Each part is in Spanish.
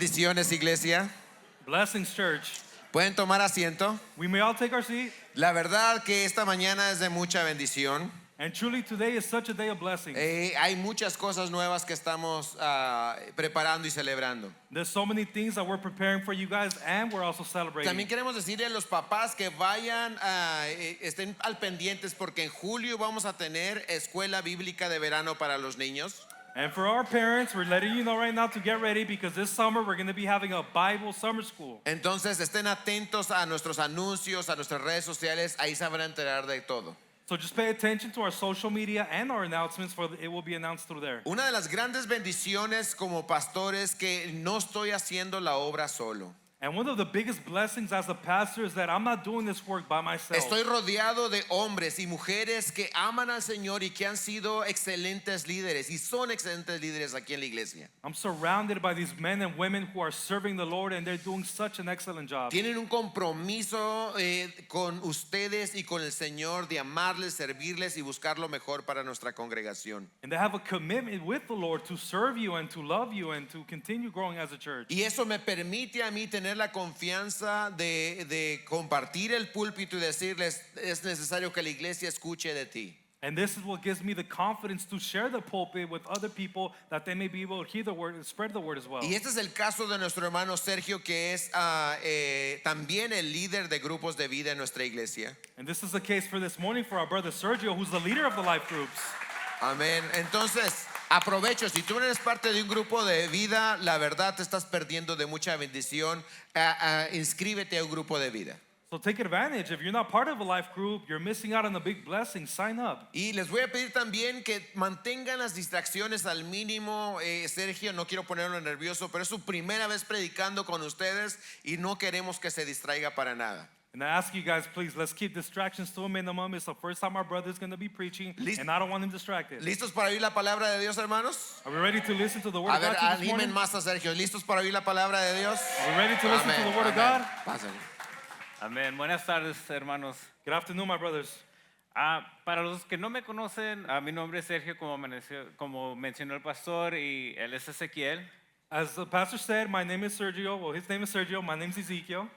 Bendiciones, iglesia. Blessings, church. Pueden tomar asiento. We may all take our seat. La verdad que esta mañana es de mucha bendición. And truly, today is such a day of blessings. Hay muchas cosas nuevas que estamos preparando y celebrando. There's so many things that we're preparing for you guys, and we're also celebrating. También queremos decirle a los papás que vayan, estén al pendientes porque en julio vamos a tener escuela bíblica de verano para los niños. And for our parents, we're letting you know right now to get ready because this summer we're going to be having a Bible summer school. Entonces estén atentos a nuestros anuncios, a nuestras redes sociales, ahí se van a enterar de todo. So just pay attention to our social media and our announcements, for it will be announced through there. Una de las grandes bendiciones como pastores que no estoy haciendo la obra solo. And one of the biggest blessings as a pastor is that I'm not doing this work by myself. Estoy rodeado de hombres y mujeres que aman al Señor y que han sido excelentes líderes y son excelentes líderes aquí en la iglesia. I'm surrounded by these men and women who are serving the Lord, and they're doing such an excellent job. Tienen un compromiso con ustedes y con el Señor de amarles, servirles y buscar lo mejor para nuestra congregación. And they have a commitment with the Lord to serve you and to love you and to continue growing as a church. Y eso me permite a mí tener la confianza de compartir el púlpito y decirles, es necesario que la iglesia escuche de ti. And this is what gives me the confidence to share the pulpit with other people, that they may be able to hear the word and spread the word as well. Y este es el caso de nuestro hermano Sergio, que es también el líder de grupos de vida en nuestra iglesia. And this is the case for this morning for our brother Sergio, who's the leader of the life groups. Amén. Entonces, aprovecho, si tú no eres parte de un grupo de vida, la verdad te estás perdiendo de mucha bendición. Inscríbete a un grupo de vida. So take advantage. If you're not part of a life group, you're missing out on a big blessing. Sign up. Y les voy a pedir también que mantengan las distracciones al mínimo. Sergio, no quiero ponerlo nervioso, pero es su primera vez predicando con ustedes y no queremos que se distraiga para nada. And I ask you guys, please, let's keep distractions to a minimum. It's the first time our brother's going to be preaching, and I don't want him distracted. ¿Listos para oír la palabra de Dios, hermanos? Are we ready to listen to the word A of ver, God this animen morning? más a Sergio. ¿Listos para oír la palabra de Dios? Are we ready to listen to the word of God? Pásenle. Amén. Buenas tardes, hermanos. Good afternoon, my brothers. Para los que no me conocen, mi nombre es Sergio, como mencionó el pastor, y él es Ezequiel. As the pastor said, my name is Sergio. Well, his name is Sergio. My name is Ezekiel.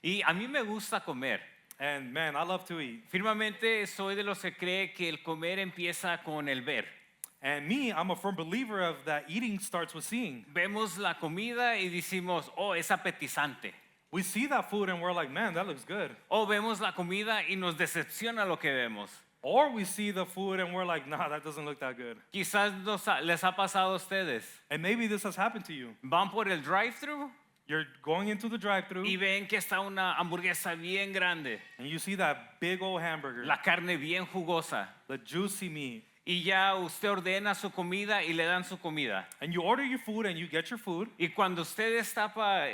Y a mí me gusta comer. And man, I love to eat. Firmemente soy de los que cree que el comer empieza con el ver. And me, I'm a firm believer of that eating starts with seeing. Vemos la comida y decimos, oh, es apetizante. We see that food and we're like, man, that looks good. O vemos la comida y nos decepciona lo que vemos. Or we see the food and we're like, nah, that doesn't look that good. Quizás les ha pasado a ustedes. And maybe this has happened to you. Van por el drive-thru You're going into the drive-thru y ven que está una hamburguesa bien grande, and you see that big old hamburger, la carne bien jugosa. the juicy meat. Y ya usted ordena su comida y le dan su comida. And you order your food and you get your food. Y cuando usted destapa,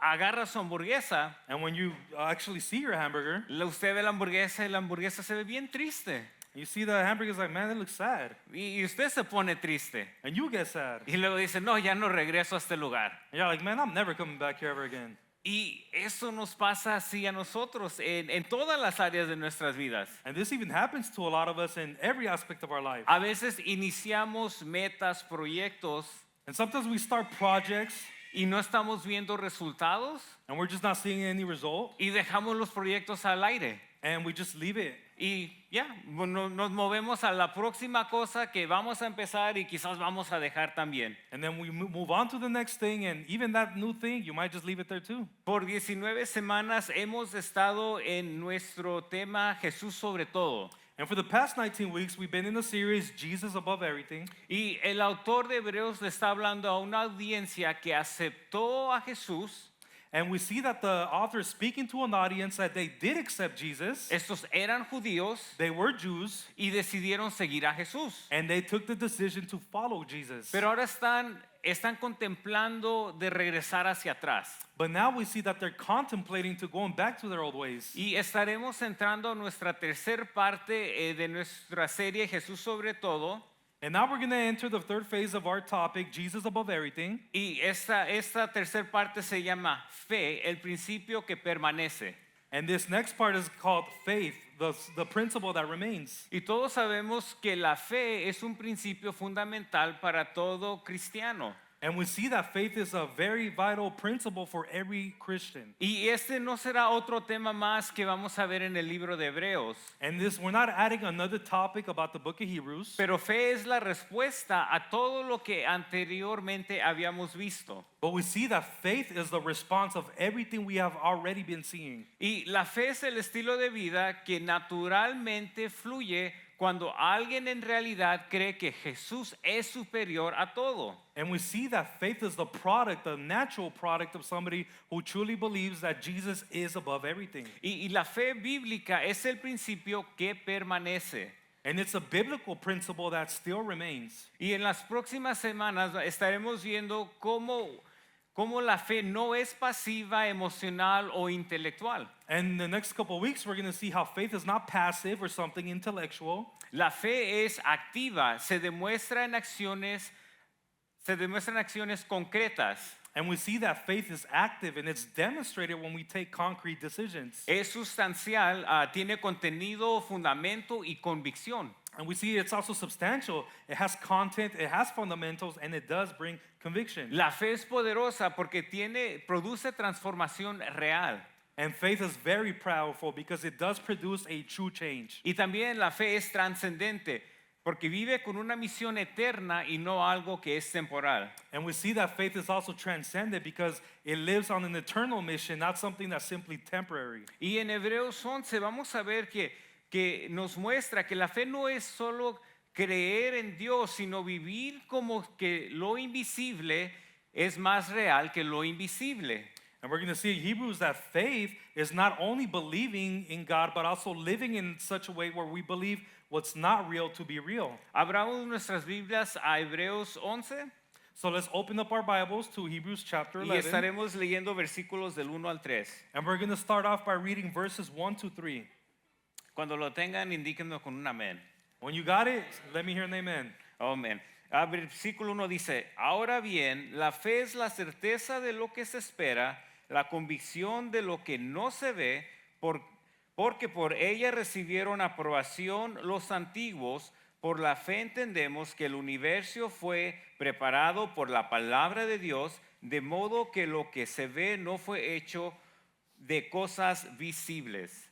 agarra su hamburguesa, And when you actually see your hamburger, usted ve la hamburguesa y la hamburguesa se ve bien triste. you see the hamburger's like, man, it looks sad. Y usted se pone triste. And you get sad. Y luego dice, no, ya no regreso a este lugar. And you're like, man, I'm never coming back here ever again. Y eso nos pasa así a nosotros en todas las áreas de nuestras vidas. And this even happens to a lot of us in every aspect of our life. A veces iniciamos metas, proyectos, And sometimes we start projects y no estamos viendo resultados and we're just not seeing any result. y dejamos los proyectos al aire. And we just leave it. Y ya, nos movemos a la próxima cosa que vamos a empezar y quizás vamos a dejar también. And then we move on to the next thing. And even that new thing, you might just leave it there too. Por 19 semanas hemos estado en nuestro tema Jesús sobre todo. And for the past 19 weeks, we've been in the series Jesus Above Everything. Y el autor de Hebreos le está hablando a una audiencia que aceptó a Jesús. And we see that the author is speaking to an audience that they did accept Jesus. Estos eran judíos They were Jews. y decidieron seguir a Jesús. And they took the decision to follow Jesus. Pero ahora están contemplando de regresar hacia atrás. But now we see that they're contemplating to going back to their old ways. Y estaremos entrando a nuestra tercer parte de nuestra serie Jesús sobre todo. And now we're going to enter the third phase of our topic, Jesus Above Everything. Y esta tercer parte se llama fe, el principio que permanece. And this next part is called faith, the principle that remains. Y todos sabemos que la fe es un principio fundamental para todo cristiano. And we see that faith is a very vital principle for every Christian. Y este no será otro tema más que vamos a ver en el libro de Hebreos. And this, we're not adding another topic about the book of Hebrews, Pero fe es la respuesta a todo lo que anteriormente habíamos visto. but we see that faith is the response of everything we have already been seeing. Y la fe es el estilo de vida que naturalmente fluye cuando alguien en realidad cree que Jesús es superior a todo. And we see that faith is the product, the natural product of somebody who truly believes that Jesus is above everything. Y la fe bíblica es el principio que permanece. And it's a biblical principle that still remains. Y en las próximas semanas estaremos viendo cómo la fe no es pasiva, emocional o intelectual. And the next couple of weeks, we're going to see how faith is not passive or something intellectual. La fe es activa, se demuestra en acciones concretas. And we see that faith is active and it's demonstrated when we take concrete decisions. Es sustancial, tiene contenido, fundamento y convicción. And we see it's also substantial. It has content, it has fundamentals, and it does bring conviction. La fe es poderosa porque produce transformación real. And faith is very powerful because it does produce a true change. Y también la fe es trascendente porque vive con una misión eterna y no algo que es temporal. And we see that faith is also transcendent because it lives on an eternal mission, not something that's simply temporary. Y en Hebreos 11 vamos a ver que nos muestra que la fe no es solo creer en Dios, sino vivir como que lo invisible es más real que lo invisible. And we're going to see in Hebrews that faith is not only believing in God, but also living in such a way where we believe what's not real to be real. Abramos nuestras Biblias a Hebreos 11 So let's open up our Bibles to Hebrews chapter y 11. estaremos leyendo versículos del 1 al 3. And we're going to start off by reading verses 1 to 3. Cuando lo tengan, indíquenlo con un amén. When you got it, let me hear an amen. Amén. Versículo 1 dice, ahora bien, la fe es la certeza de lo que se espera, la convicción de lo que no se ve, porque por ella recibieron aprobación los antiguos. Por la fe entendemos que el universo fue preparado por la palabra de Dios, de modo que lo que se ve no fue hecho de cosas visibles.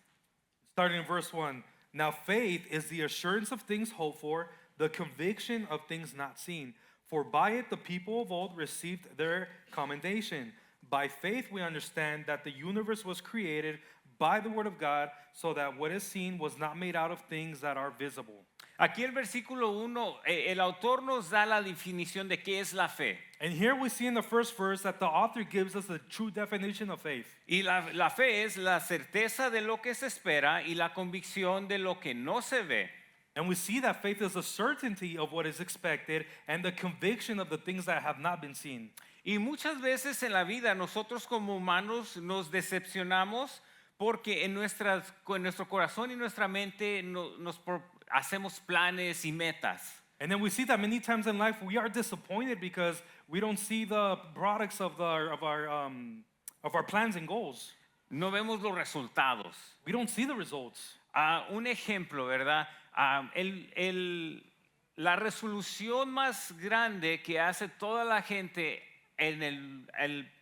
Starting in verse 1. Now faith is the assurance of things hoped for, the conviction of things not seen. For by it the people of old received their commendation. By faith we understand that the universe was created by the word of God, so that what is seen was not made out of things that are visible. Aquí el versículo 1, el autor nos da la definición de qué es la fe. And here we see in the first verse that the author gives us the true definition of faith. Y la fe es la certeza de lo que se espera y la convicción de lo que no se ve. And we see that faith is a certainty of what is expected and the conviction of the things that have not been seen. Y muchas veces en la vida nosotros como humanos nos decepcionamos porque en nuestro corazón y nuestra mente hacemos planes y metas. And then we see that many times in life we are disappointed because we don't see the products of our plans and goals. No vemos los resultados. We don't see the results. Un ejemplo, ¿verdad? La resolución más grande que hace toda la gente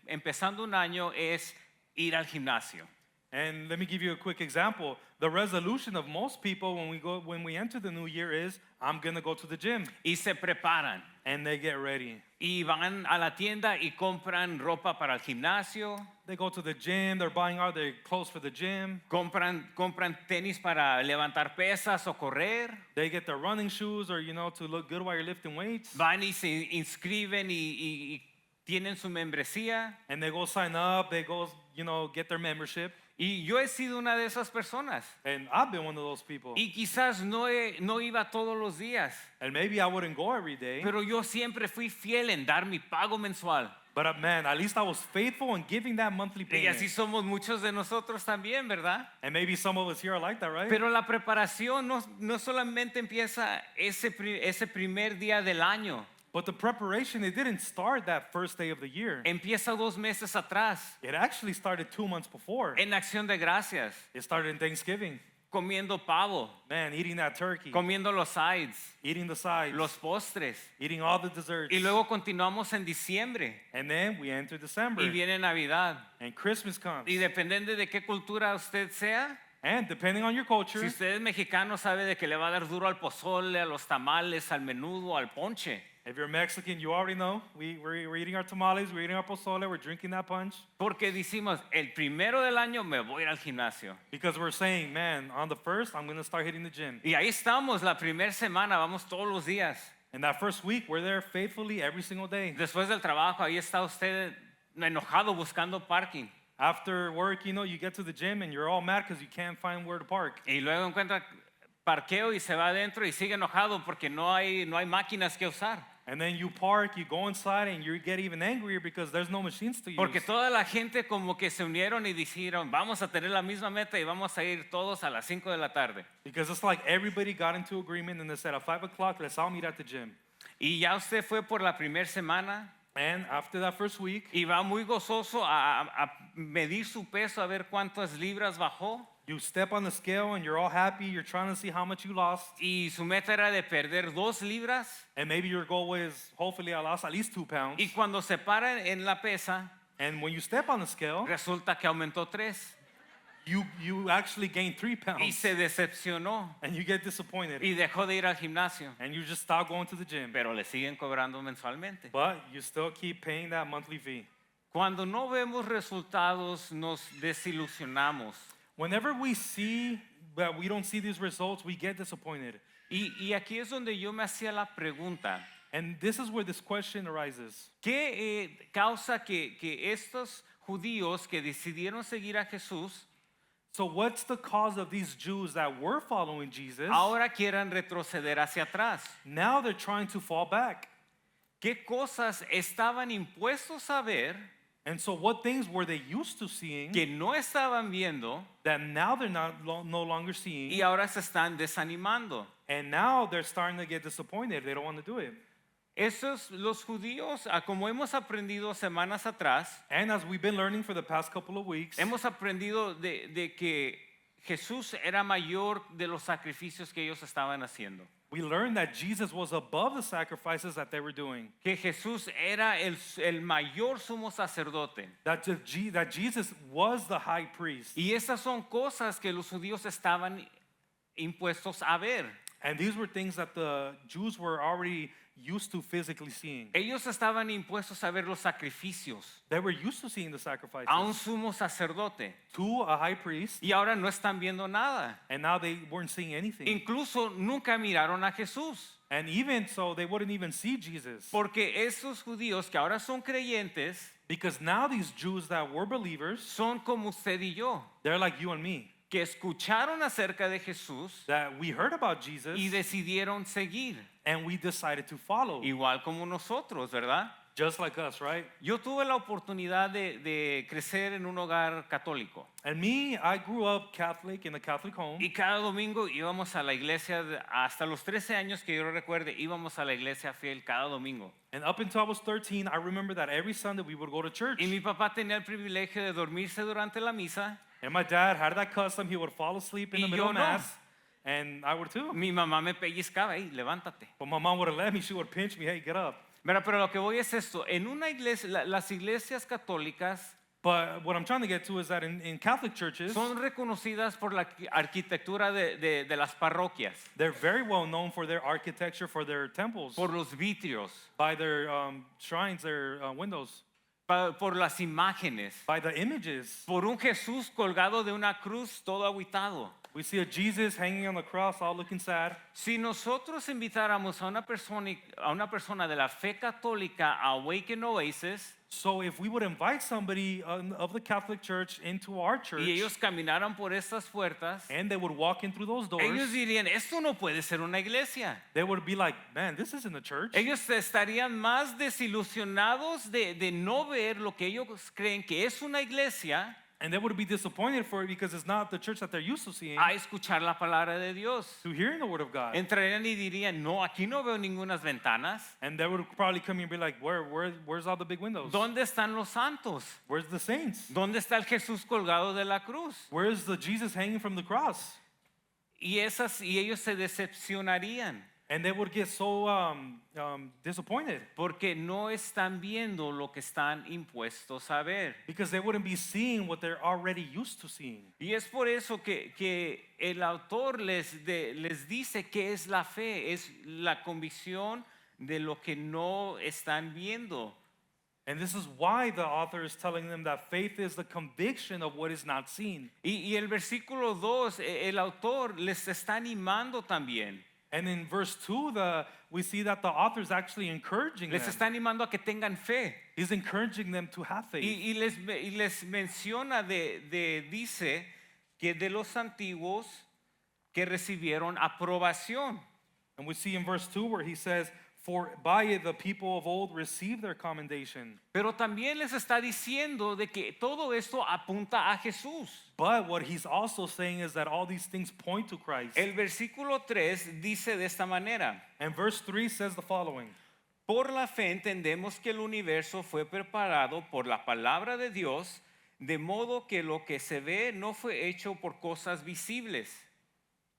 empezando un año es ir al gimnasio. And let me give you a quick example. The resolution of most people when we enter the new year is, I'm going to go to the gym. Y se preparan. And they get ready. Y van a la tienda y compran ropa para el gimnasio. They go to the gym, they're buying all their clothes for the gym. Compran tenis para levantar pesas o correr. They get their running shoes or, to look good while you're lifting weights. Van y se inscriben y tienen su membresía. And they go sign up, they go, get their membership. Y yo he sido una de esas personas. And I've been one of those people. Y quizás no iba todos los días. And maybe I wouldn't go every day. Pero yo siempre fui fiel en dar mi pago mensual. But man, at least I was faithful in giving that monthly Y payment. así somos muchos de nosotros también, ¿verdad? And maybe some of us here are like that, right? Pero la preparación no solamente empieza ese primer día del año. But the preparation, it didn't start that first day of the year. Empieza 2 meses atrás. It actually started 2 months before. En acción de gracias. It started in Thanksgiving. comiendo pavo, Man, eating that turkey, comiendo los sides, eating the sides, los postres. eating all the desserts. Y luego continuamos en diciembre And then we enter December, y viene Navidad. and Christmas comes. Y depende de qué cultura usted sea, And depending on your culture, si usted es mexicano sabe de que le va a dar duro al pozole, a los tamales, al menudo, al ponche. if you're Mexican, you already know. We're eating our tamales, we're eating our pozole, we're drinking that punch. Porque decimos, el primero del año me voy a ir al gimnasio. Because we're saying, man, on the first, I'm going to start hitting the gym. Y ahí estamos, la primera semana, vamos todos los días. And that first week, we're there faithfully every single day. Después del trabajo, ahí está usted enojado buscando parking. After work, you know, you get to the gym and you're all mad because you can't find where to park. Y luego encuentra parqueo y se va adentro y sigue enojado porque no hay máquinas que usar. And then you park, you go inside, and you get even angrier because there's no machines to use. Porque toda la gente como que se unieron y dijeron, vamos a tener la misma meta y vamos a ir todos a las 5 de la tarde. Because it's like everybody got into agreement and they said at 5 o'clock, let's all meet at the gym. Y ya usted fue por la primera semana And after that first week, y va muy gozoso a medir su peso, a ver cuántas libras bajó. you step on the scale and you're all happy, you're trying to see how much you lost. Y su meta era de perder 2 libras. And maybe your goal is, hopefully I lost at least 2 pounds. Y cuando se para en la pesa, And when you step on the scale, resulta que aumentó 3. you actually gain 3 Y pounds. se decepcionó And you get disappointed. y dejó de ir al gimnasio. And you just stop going to the gym. Pero le siguen cobrando mensualmente. But you still keep paying that monthly fee. Cuando no vemos resultados, nos desilusionamos. Whenever we see that we don't see these results, we get disappointed. Y aquí es donde yo me hacía la pregunta. And this is where this question arises. ¿Qué causa que estos judíos que decidieron seguir a Jesús So what's the cause of these Jews that were following Jesus? ahora quieran retroceder hacia atrás? Now they're trying to fall back. ¿Qué cosas estaban impuestos a ver And so what things were they used to seeing que no estaban viendo that now they're no longer seeing? y ahora se están desanimando? And now they're starting to get disappointed. They don't want to do it. Esos los judíos, como hemos aprendido semanas atrás, And as we've been learning for the past couple of weeks, hemos aprendido de que Jesús era mayor de los sacrificios que ellos estaban haciendo. we learned that Jesus was above the sacrifices that they were doing. Que Jesús era el mayor sumo sacerdote. That Jesus was the high priest. Y esas son cosas que los judíos estaban impuestos a ver. And these were things that the Jews were already used to physically seeing. Ellos estaban impuestos a ver los sacrificios They were used to seeing the sacrifices a un sumo sacerdote. to a high priest, Y ahora no están viendo nada. and now they weren't seeing anything. Incluso nunca miraron a Jesús. And even so, they wouldn't even see Jesus. Porque esos judíos que ahora son creyentes Because now these Jews that were believers, son como usted y yo, they're like you and me. que escucharon acerca de Jesús That we heard about Jesus, y decidieron seguir, and we decided to follow. igual como nosotros, ¿verdad? Just like us, right? Yo tuve la oportunidad de crecer en un hogar católico And me, I grew up Catholic in a Catholic home. y cada domingo íbamos a la iglesia, hasta los 13 años que yo recuerde, íbamos a la iglesia fiel cada domingo. And up until I was 13, I remember that every Sunday we would go to church. Y mi papá tenía el privilegio de dormirse durante la misa, And my dad had that custom. He would fall asleep in the Y middle yo of no. Mass. And I would too. mi mamá me pellizcaba, y levántate. But my mom wouldn't let me. She would pinch me. Hey, get up. Mira, pero lo que voy es esto, en una iglesia, las iglesias católicas But what I'm trying to get to is that in Catholic churches, son reconocidas por la arquitectura de las parroquias, they're very well known for their architecture, for their temples, por los vitrios, by their shrines, their windows, por las imágenes, by the images. por un Jesús colgado de una cruz todo aguitado. We see a Jesus hanging on the cross, all looking sad. Si nosotros invitáramos a una persona de la fe católica a Awaken Oasis So if we would invite somebody of the Catholic Church into our church, y ellos caminaran por estas puertas, and they would walk in through those doors, ellos dirían, esto no puede ser una iglesia. they would be like, man, this isn't a church. Ellos estarían más desilusionados de no ver lo que ellos creen que es una iglesia And they would be disappointed for it because it's not the church that they're used to seeing, a escuchar la palabra de Dios. to hearing the word of God. Entrarían y dirían, no, aquí no veo ningunas ventanas. And they would probably come here and be like, where's all the big windows? ¿Dónde están los santos? Where's the saints? ¿Dónde está el Jesús colgado de la cruz? Where's the Jesus hanging from the cross? y ellos se decepcionarían And they would get so disappointed porque no están viendo lo que están impuestos a ver. because they wouldn't be seeing what they're already used to seeing. Y es por eso que el autor les dice que es la fe, es la convicción de lo que no están viendo. And this is why the author is telling them that faith is the conviction of what is not seen. Y el versículo 2, el autor les está animando también. And in verse 2, we see that the author is actually encouraging Les them. está animando a que tengan fe. He's encouraging them to have faith. Y les menciona, dice que de los antiguos que recibieron aprobación. And we see in verse 2 where he says, for by it the people of old received their commendation. Pero también les está diciendo de que todo esto apunta a Jesús. But what he's also saying is that all these things point to Christ. El versículo 3 dice de esta manera: And verse 3 says the following. por la fe entendemos que el universo fue preparado por la palabra de Dios, de modo que lo que se ve no fue hecho por cosas visibles.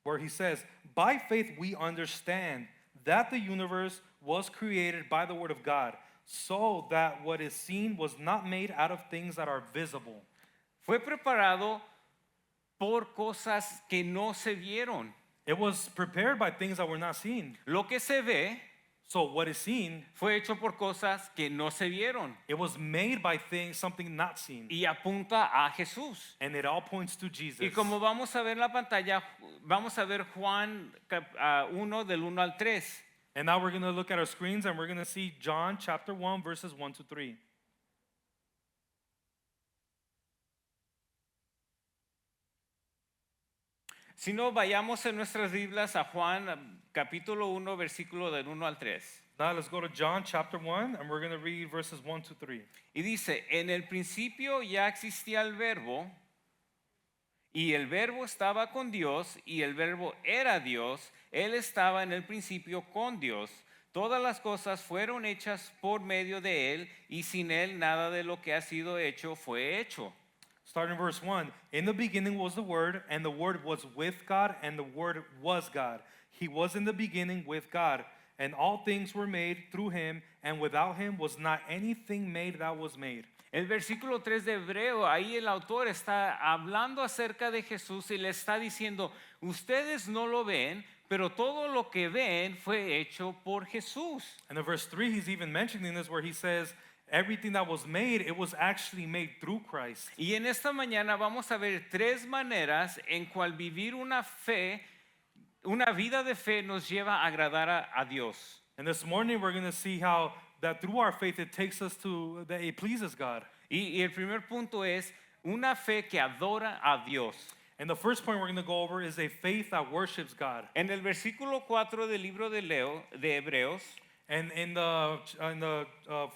Where he says, by faith we understand that the universe was created by the word of God, so that what is seen was not made out of things that are visible. Fue preparado por cosas que no se vieron. It was prepared by things that were not seen. Lo que se ve So what is seen, fue hecho por cosas que no se vieron it was made by things, something not seen. y apunta a Jesús. And it all points to Jesus. Y como vamos a ver en la pantalla, vamos a ver Juan 1 del 1 al 3. And now we're going to look at our screens and we're going to see John chapter 1 verses 1 to 3. Si no, vayamos en nuestras Biblias a Juan capítulo 1, versículo del 1 al 3. Now let's go to John chapter 1 and we're going to read verses 1 to 3. Y dice, en el principio ya existía el verbo, y el verbo estaba con Dios, y el verbo era Dios. Él estaba en el principio con Dios. Todas las cosas fueron hechas por medio de Él, y sin Él nada de lo que ha sido hecho fue hecho. Starting verse 1, in the beginning was the Word, and the Word was with God, and the Word was God. He was in the beginning with God, and all things were made through him, and without him was not anything made that was made. El versículo 3 de Hebreo, ahí el autor está hablando acerca de Jesús y le está diciendo, ustedes no lo ven, pero todo lo que ven fue hecho por Jesús. And in verse 3, he's even mentioning this where he says, everything that was made, it was actually made through Christ. Y en esta mañana vamos a ver tres maneras en cual vivir una vida de fe nos lleva a agradar a Dios. And this morning we're going to see how that through our faith it takes us to, that it pleases God. Y el primer punto es una fe que adora a Dios. And the first point we're going to go over is a faith that worships God. En el versículo 4 del libro de Hebreos, And in the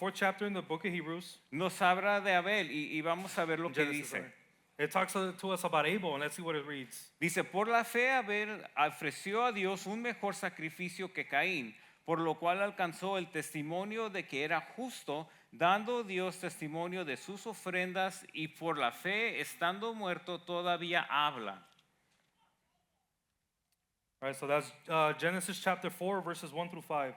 fourth chapter in the book of Hebrews, nos habla de Abel y vamos a ver lo que Genesis, dice. sorry, it talks to us about Abel, and let's see what it reads. Dice, por la fe Abel ofreció a Dios un mejor sacrificio que Caín, por lo cual alcanzó el testimonio de que era justo, dando Dios testimonio de sus ofrendas, y por la fe, estando muerto, todavía habla. All right, so that's Genesis chapter 4, verses 1 through 5.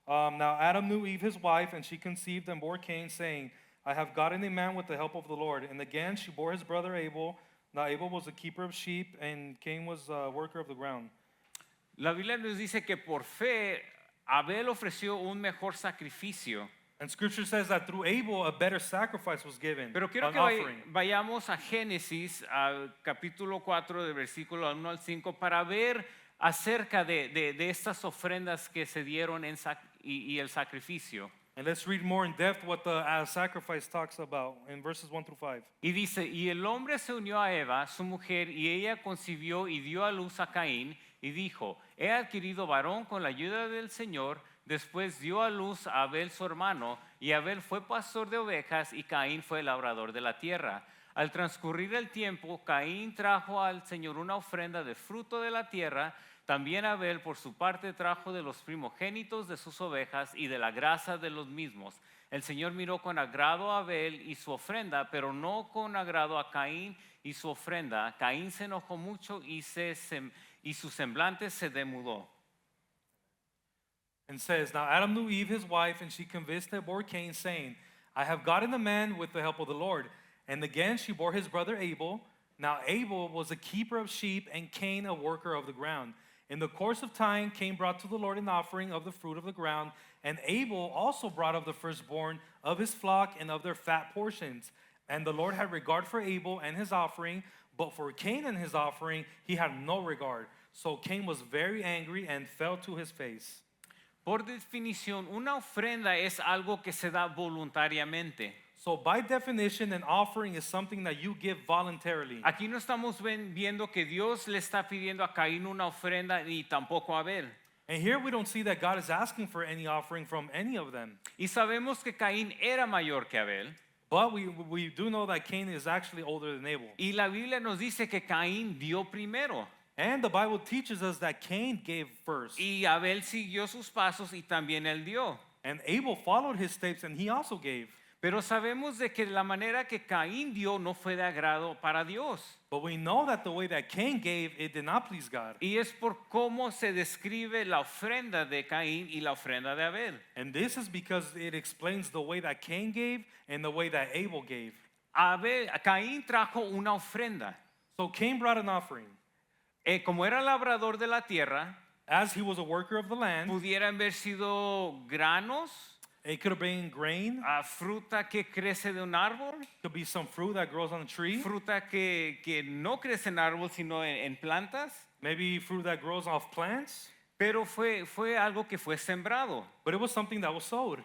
Now Adam knew Eve his wife, and she conceived and bore Cain, saying, I have gotten a man with the help of the Lord. And again she bore his brother Abel. Now Abel was a keeper of sheep, and Cain was a worker of the ground. La Biblia nos dice que por fe Abel ofreció un mejor sacrificio. And scripture says that through Abel a better sacrifice was given, Pero quiero an que offering. vayamos a Génesis, al capítulo 4, del versículo 1 al 5, para ver acerca de estas ofrendas que se dieron y el sacrificio. And let's read more in depth what the sacrifice talks about in verses 1 through 5. Y dice, y el hombre se unió a Eva, su mujer, y ella concibió y dio a luz a Caín, y dijo, he adquirido varón con la ayuda del Señor. Después dio a luz a Abel su hermano, y Abel fue pastor de ovejas, y Caín fue labrador de la tierra. Al transcurrir el tiempo, Caín trajo al Señor una ofrenda de fruto de la tierra. También Abel, por su parte, trajo de los primogénitos de sus ovejas y de la grasa de los mismos. El Señor miró con agrado a Abel y su ofrenda, pero no con agrado a Caín y su ofrenda. Caín se enojó mucho y y su semblante se demudó. And says, Now Adam knew Eve his wife, and she conceived and bore Cain, saying, I have gotten a man with the help of the Lord. And again she bore his brother Abel. Now Abel was a keeper of sheep, and Cain a worker of the ground. In the course of time, Cain brought to the Lord an offering of the fruit of the ground, and Abel also brought of the firstborn of his flock and of their fat portions. And the Lord had regard for Abel and his offering, but for Cain and his offering he had no regard. So Cain was very angry and fell to his face. Por definición, una ofrenda es algo que se da voluntariamente. So by definition, an offering is something that you give voluntarily. Aquí no estamos viendo que Dios le está pidiendo a Caín una ofrenda ni tampoco a Abel. And here we don't see that God is asking for any offering from any of them. Y sabemos que Caín era mayor que Abel. But we do know that Cain is actually older than Abel. Y la Biblia nos dice que Caín dio primero. And the Bible teaches us that Cain gave first. Y Abel siguió sus pasos y también él dio. And Abel followed his steps and he also gave. Pero sabemos de que la manera que Caín dio no fue de agrado para Dios. But we know that the way that Cain gave, it did not please God. Y es por cómo se describe la ofrenda de Caín y la ofrenda de Abel. And this is because it explains the way that Cain gave and the way that Abel gave. Caín trajo una ofrenda. So Cain brought an offering. Como era labrador de la tierra, As he was a worker of the land, pudieran haber sido granos, it could have been grain, fruta que crece de un árbol, could be some fruit that grows on a tree, fruta que no crece en árbol sino en plantas, maybe fruit that grows off plants, pero fue algo que fue sembrado. but it was something that was sowed.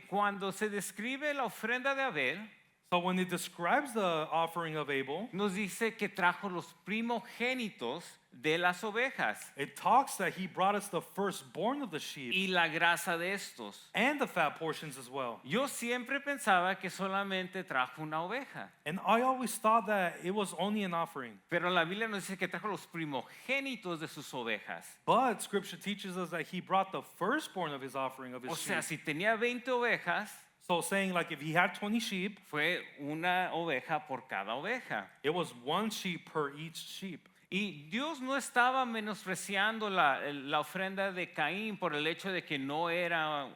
Cuando se describe la ofrenda de Abel, So when it describes the offering of Abel, nos dice que trajo los primogénitos de las ovejas it talks that he brought us the firstborn of the sheep y la grasa de estos. and the fat portions as well. Yo siempre pensaba que solamente trajo una oveja, And I always thought that it was only an offering. pero la Biblia nos dice que trajo los primogénitos de sus ovejas. But scripture teaches us that he brought the firstborn of his offering of his O sea, sheep. si tenía 20 ovejas, So saying like if he had 20 sheep, fue una oveja por cada oveja. it was one sheep per each sheep. Y Dios no estaba menospreciando la ofrenda de Caín por el hecho de que no era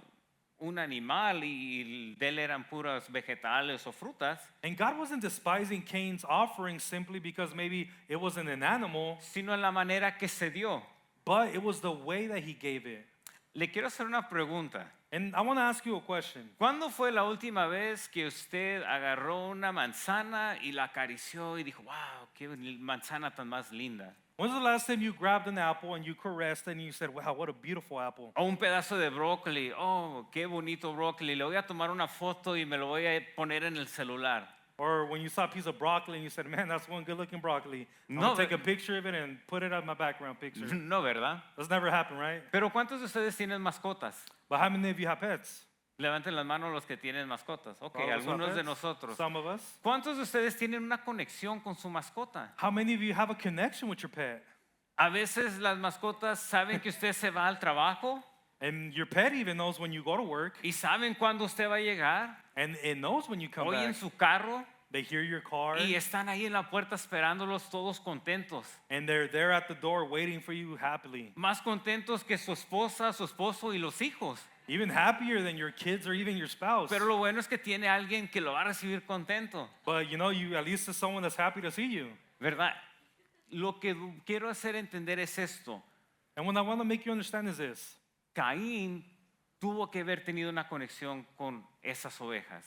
un animal y de él eran puras vegetales o frutas, And God wasn't despising Cain's offering simply because maybe it wasn't an animal, sino en la manera que se dio. but it was the way that he gave it. Le quiero hacer una pregunta. And I want to ask you a question. ¿Cuándo fue la última vez que usted agarró una manzana y la acarició y dijo, wow, qué manzana tan más linda? When's the last time you grabbed an apple and you caressed it and you said, wow, what a beautiful apple? O un pedazo de brócoli, oh, qué bonito brócoli, le voy a tomar una foto y me lo voy a poner en el celular. Or when you saw a piece of broccoli and you said, man, that's one good looking broccoli. I'm No, going to take a picture of it and put it on my background picture. No, ¿verdad? That's never happened, right? Pero ¿cuántos de ustedes tienen mascotas? But how many of you have pets? Levanten las manos los que tienen mascotas. Ok, All of us have algunos de pets? nosotros. Some of us. ¿Cuántos de ustedes tienen una conexión con su mascota? How many of you have a connection with your pet? A veces las mascotas saben que usted se va al trabajo And your pet even knows when you go to work, y saben cuándo usted va a llegar. and it knows when you come Oyen back. su carro They hear your car, y están ahí en la puerta esperándolos todos contentos. and they're there at the door waiting for you happily. Más contentos que su esposa, su esposo y los hijos. Even happier than your kids or even your spouse. Pero lo bueno es que tiene alguien que lo va a recibir contento, But you know, you at least is someone that's happy to see you. ¿verdad? Lo que quiero hacer entender es esto. And what I want to make you understand is this. Caín tuvo que haber tenido una conexión con esas ovejas.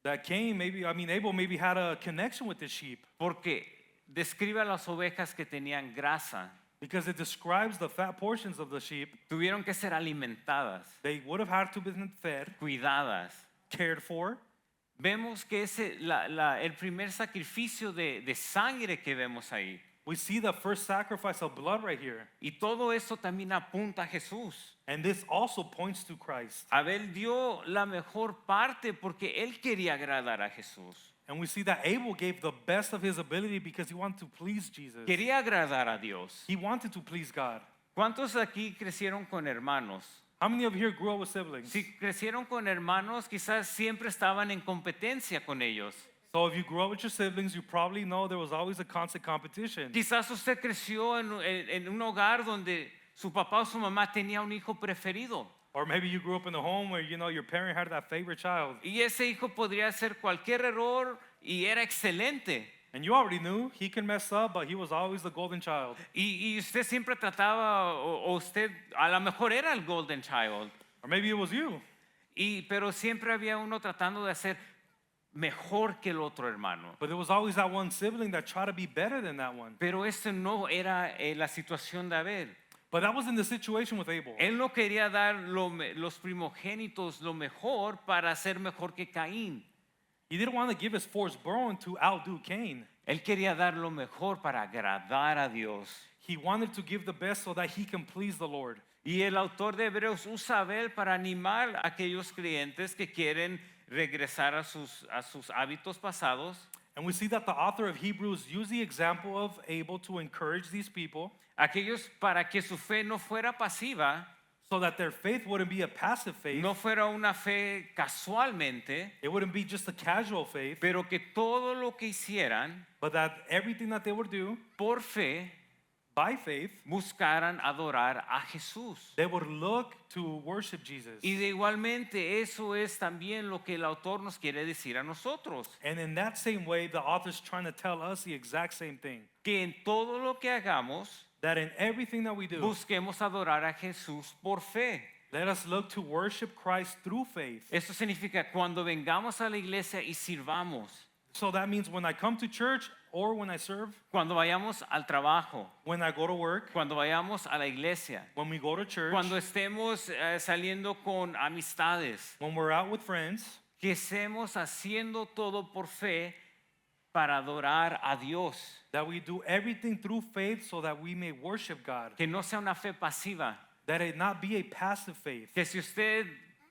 That Cain, Abel maybe had a connection with the sheep Porque describe a las ovejas que tenían grasa. because it describes the fat portions of the sheep. Tuvieron que ser alimentadas, They would have had to be fed, cuidadas. cared for. Vemos que el primer sacrificio de sangre que vemos ahí. We see the first sacrifice of blood right here. Y todo eso también apunta a Jesús. And this also points to Christ. Abel dio la mejor parte porque él quería agradar a Jesús. And we see that Abel gave the best of his ability because he wanted to please Jesus. Quería agradar a Dios. He wanted to please God. ¿Cuántos aquí crecieron con hermanos? How many of you here grew up with siblings? Si crecieron con hermanos, quizás siempre estaban en competencia con ellos. So if you grew up with your siblings, you probably know there was always a constant competition. Quizás usted creció en un hogar donde su papá o su mamá tenía un hijo preferido. Or maybe you grew up in a home where your parent had that favorite child. Y ese hijo podría hacer cualquier error y era excelente. And you already knew he can mess up, but he was always the golden child. Y usted siempre trataba, o usted a lo mejor era el golden child. Or maybe it was you. Pero siempre había uno tratando de hacer mejor que el otro hermano. But there was always that one sibling that tried to be better than that one. Pero esto no era la situación de Abel. But that wasn't the situation with Abel. Él no quería dar los primogénitos lo mejor para ser mejor que Caín. He didn't want to give his firstborn to outdo Cain. Él quería dar lo mejor para agradar a Dios. He wanted to give the best so that he can please the Lord. Y el autor de Hebreos usa a Abel para animar a aquellos creyentes que quieren regresar a sus hábitos pasados. And we see that the author of Hebrews used the example of Abel to encourage these people Aquellos para que su fe no fuera pasiva, so that their faith wouldn't be a passive faith. no fuera una fe casualmente, It wouldn't be just a casual faith, pero que todo lo que hicieran but that everything that they would do por fe by faith, buscaran adorar a Jesús. they would look to worship Jesus. Y de igualmente eso es también lo que el autor nos quiere decir a nosotros, And in that same way, the author's trying to tell us the exact same thing. que en todo lo que hagamos That in everything that we do, busquemos adorar a Jesús por fe. let us look to worship Christ through faith. Esto significa cuando vengamos a la iglesia y sirvamos, So that means when I come to church or when I serve, cuando vayamos al trabajo, when I go to work, cuando vayamos a la iglesia, when we go to church, cuando estemos saliendo con amistades, when we're out with friends, que estemos haciendo todo por fe para adorar a Dios, that we do everything through faith so that we may worship God. que no sea una fe pasiva, That it not be a passive faith. que si usted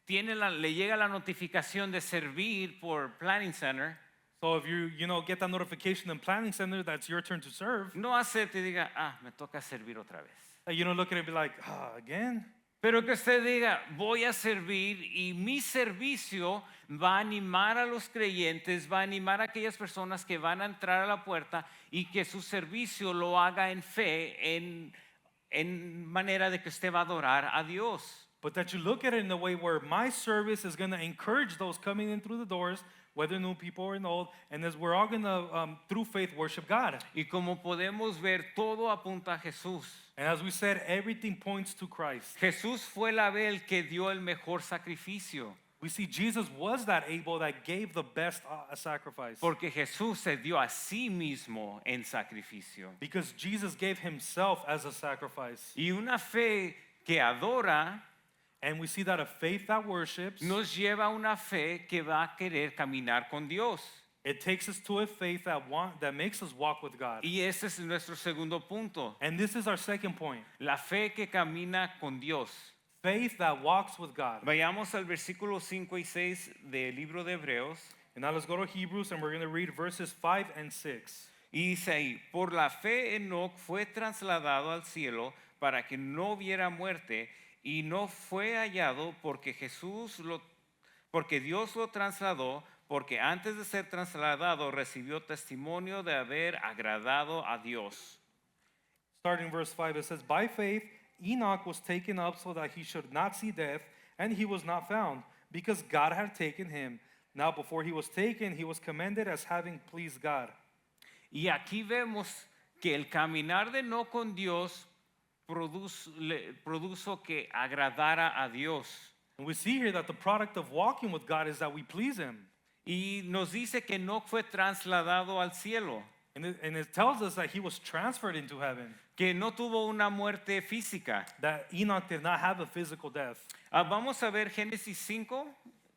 le llega la notificación de servir por Planning Center, So if you get that notification in planning center that's your turn to serve, no acepte y diga, me toca servir otra vez. you don't look at it and be like, again? Pero que usted diga, voy a servir y mi servicio va a animar a los creyentes, va a animar a aquellas personas que van a entrar a la puerta y que su servicio lo haga en fe, en manera de que usted va a adorar a Dios. But that you look at it in a way where my service is going to encourage those coming in through the doors, whether new people or old, and as we're all going to, through faith, worship God. Y como podemos ver, todo apunta a Jesús. And as we said, everything points to Christ. Jesús fue el Abel que dio el mejor sacrificio, We see Jesus was that Abel that gave the best sacrifice. porque Jesús se dio a sí mismo en sacrificio. Because Jesus gave himself as a sacrifice. Y una fe que adora And we see that a faith that worships, nos lleva a una fe que va a querer caminar con Dios. it takes us to a faith that makes us walk with God. Y ese es nuestro segundo punto. And this is our second point. La fe que camina con Dios. Faith that walks with God. Vayamos al versículo 5 y 6 del libro de Hebreos. And now let's go to Hebrews and we're going to read verses 5 and 6. Y dice ahí, por la fe Enoc fue trasladado al cielo para que no viera muerte y no fue hallado porque Dios lo trasladó, porque antes de ser trasladado recibió testimonio de haber agradado a Dios. Starting verse 5, it says, By faith Enoch was taken up so that he should not see death, and he was not found, because God had taken him. Now before he was taken, he was commended as having pleased God. Y aquí vemos que el caminar de no con Dios produjo que agradara a Dios. And we see here that the product of walking with God is that we please him. Y nos dice que Enoc fue trasladado al cielo, And it tells us that he was transferred into heaven, que no tuvo una muerte física. that Enoch did not have a physical death. Vamos a ver Génesis 5,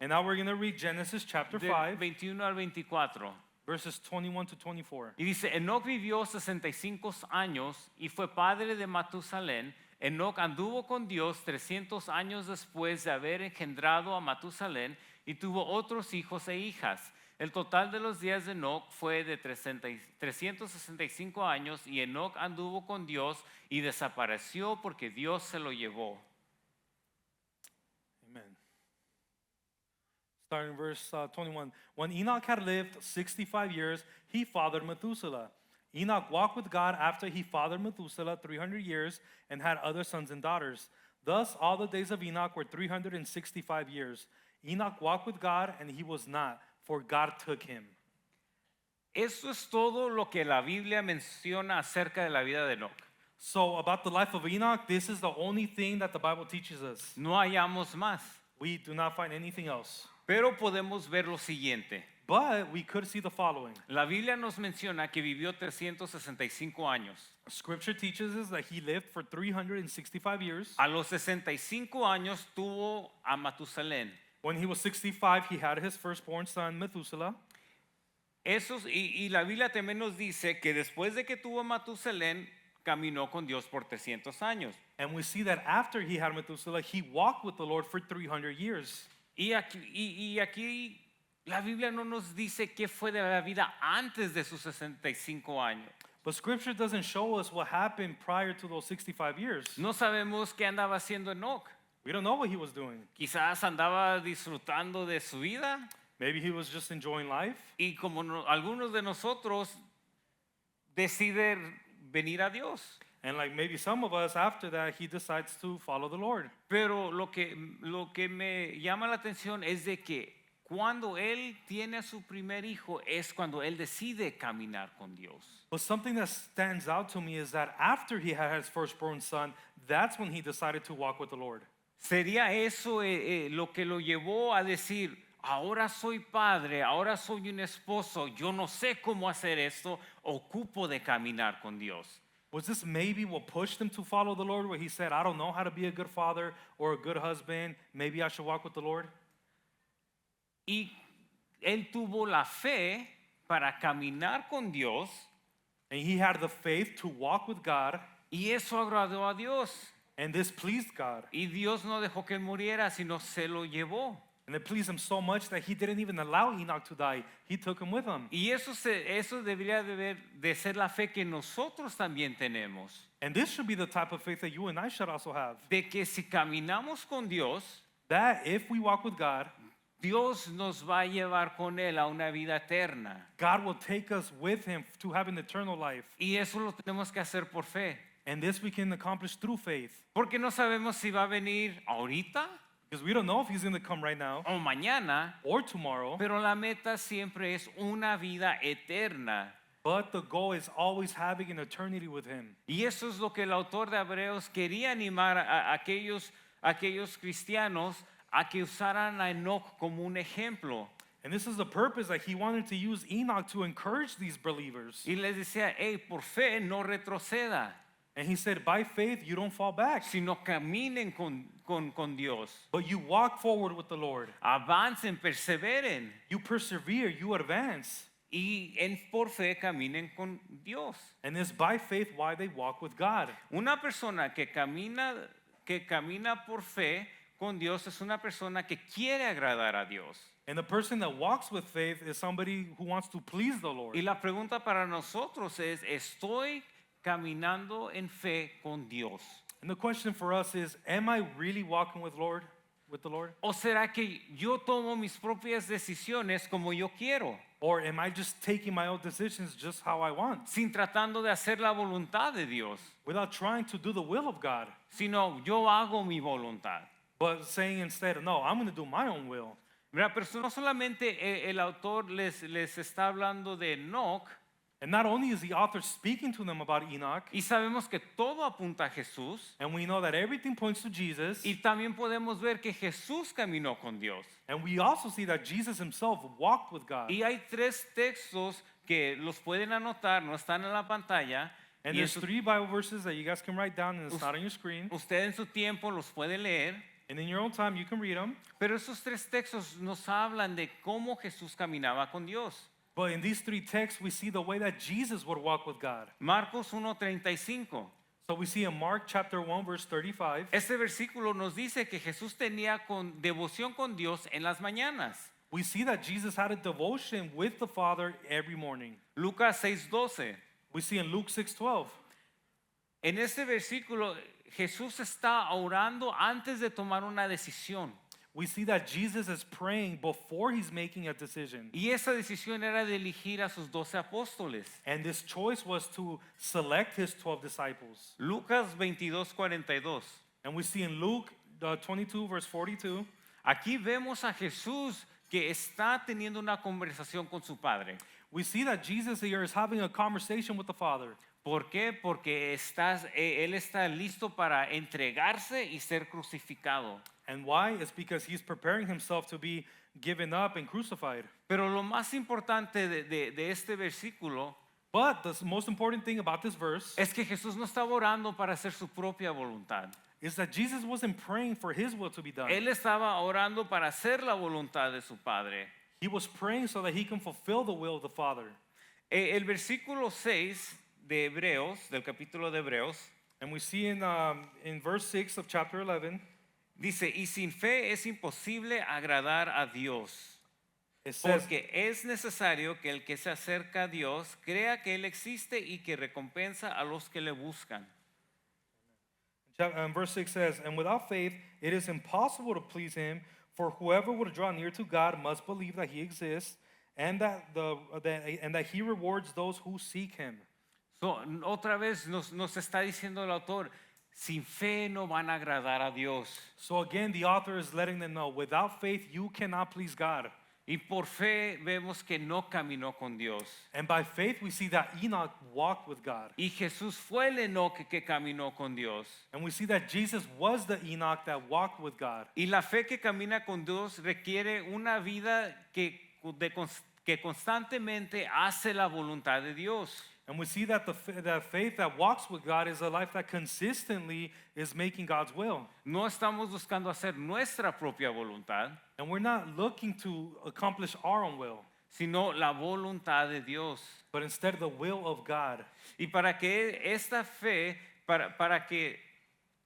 And now we're going to read Genesis chapter de 5, 21 al 24. verses 21 to 24. Y dice, Enoc vivió 65 años y fue padre de Matusalén. Enoc anduvo con Dios 300 años después de haber engendrado a Matusalén y tuvo otros hijos e hijas. El total de los días de Enoc fue de 365 años y Enoc anduvo con Dios y desapareció porque Dios se lo llevó. Amen. Starting in verse 21. When Enoch had lived 65 years, he fathered Methuselah. Enoch walked with God after he fathered Methuselah 300 years and had other sons and daughters. Thus, all the days of Enoch were 365 years. Enoch walked with God, and he was not, for God took him. Eso es todo lo que la Biblia menciona acerca de la vida de Enoch. So, about the life of Enoch, this is the only thing that the Bible teaches us. No hallamos más. We do not find anything else. Pero podemos ver lo siguiente. But we could see the following. La Biblia nos menciona que vivió 365 años. Scripture teaches us that he lived for 365 years. A los 65 años tuvo a Matusalén. When he was 65, he had his firstborn son, Methuselah. Y la Biblia también nos dice que después de que tuvo a Matusalén, caminó con Dios por 300 años. And we see that after he had Methuselah, he walked with the Lord for 300 years. Y aquí la Biblia no nos dice qué fue de la vida antes de sus 65 años. But Scripture doesn't show us what happened prior to those 65 years. No sabemos qué andaba haciendo Enoch. We don't know what he was doing. Quizás andaba disfrutando de su vida. Maybe he was just enjoying life. Y como algunos de nosotros deciden venir a Dios. And like maybe some of us, after that, he decides to follow the Lord. Pero lo que me llama la atención es de que cuando él tiene a su primer hijo es cuando él decide caminar con Dios. But something that stands out to me is that after he had his firstborn son, that's when he decided to walk with the Lord. ¿Sería eso lo que lo llevó a decir, ahora soy padre, ahora soy un esposo, yo no sé cómo hacer esto, ocupo de caminar con Dios? Was this maybe what pushed him to follow the Lord, where he said, I don't know how to be a good father or a good husband, maybe I should walk with the Lord? Y él tuvo la fe para caminar con Dios. And he had the faith to walk with God, Y eso agradó a Dios. and this pleased God. Y Dios no dejó que él muriera, sino se lo llevó. And it pleased him so much that he didn't even allow Enoch to die. He took him with him. Y eso debería de ser la fe que nosotros también tenemos. And this should be the type of faith that you and I should also have. De que si caminamos con Dios, That if we walk with God, Dios nos va a llevar con él a una vida eterna. God will take us with him to have an eternal life. Y eso lo tenemos que hacer por fe. And this we can accomplish through faith. Porque no sabemos si va a venir ahorita Because we don't know if he's going to come right now o mañana, or tomorrow. pero la meta siempre es una vida eterna. But the goal is always having an eternity with him. Y eso es lo que el autor de Hebreos quería animar a aquellos cristianos a que usaran a Enoch como un ejemplo. And this is the purpose that he wanted to use Enoch to encourage these believers. Y les decía, hey, por fe no retroceda, And he said, by faith, you don't fall back, sino caminen con Dios. but you walk forward with the Lord. Avancen, perseveren You persevere, you advance. y por fe caminen con Dios. And it's by faith why they walk with God. Una persona que camina por fe con Dios es una persona que quiere agradar a Dios. And the person that walks with faith is somebody who wants to please the Lord. Y la pregunta para nosotros es, ¿estoy caminando en fe con Dios? And the question for us is, am I really walking with the Lord? ¿O será que yo tomo mis propias decisiones como yo quiero, Or am I just taking my own decisions just how I want, sin tratando de hacer la voluntad de Dios, without trying to do the will of God, sino yo hago mi voluntad? but saying instead, no, I'm going to do my own will? Mira, pero no solamente el autor les está hablando de Enoch, And not only is the author speaking to them about Enoch, y sabemos que todo apunta a Jesús, and we know that everything points to Jesus, y también podemos ver que Jesús caminó con Dios. and we also see that Jesus himself walked with God. Y hay tres textos que los pueden anotar, no están en la pantalla, And y there's 3 Bible verses that you guys can write down, and it's Us- not on your screen. usted en su tiempo los puede leer. And in your own time, you can read them. Pero esos tres textos nos hablan de cómo Jesús caminaba con Dios. But in these 3 texts, we see the way that Jesus would walk with God. Marcos 1:35. So we see in Mark chapter 1, verse 35, Este versículo nos dice que Jesús tenía devoción con Dios en las mañanas. we see that Jesus had a devotion with the Father every morning. Lucas 6:12. We see in Luke 6:12. En este versículo Jesús está orando antes de tomar una decisión. we see that Jesus is praying before he's making a decision. Y esa decisión era de elegir a sus 12 apóstoles. And this choice was to select his 12 disciples. Lucas 22:42. And we see in Luke 22, verse 42, Aquí vemos a Jesús que está teniendo una conversación con su Padre. we see that Jesus here is having a conversation with the Father. ¿Por qué? Porque él está listo para entregarse y ser crucificado. And why? It's because he's preparing himself to be given up and crucified. Pero lo más importante de este versículo But the most important thing about this verse es que Jesús no estaba orando para hacer su propia voluntad. is that Jesus wasn't praying for his will to be done. Él estaba orando para hacer la voluntad de su Padre. He was praying so that he can fulfill the will of the Father. El versículo 6 de Hebreos, del capítulo de Hebreos, And we see in verse 6 of chapter 11, dice, y sin fe es imposible agradar a Dios. it says, Porque es necesario que el que se acerca a Dios crea que Él existe y que recompensa a los que le buscan. verse 6 says, and without faith it is impossible to please him, for whoever would draw near to God must believe that he exists and that he rewards those who seek him. So, otra vez nos está diciendo el autor, sin fe no van a agradar a Dios. So again, the author is letting them know, without faith you cannot please God. Y por fe vemos que no caminó con Dios. And by faith we see that Enoch walked with God. Y Jesús fue el Enoque que caminó con Dios. And we see that Jesus was the Enoch that walked with God. Y la fe que camina con Dios requiere una vida que constantemente hace la voluntad de Dios. And we see that the faith that walks with God is a life that consistently is making God's will. No estamos buscando hacer nuestra propia voluntad, And we're not looking to accomplish our own will, sino la voluntad de Dios. but instead the will of God. Y para que esta fe, para que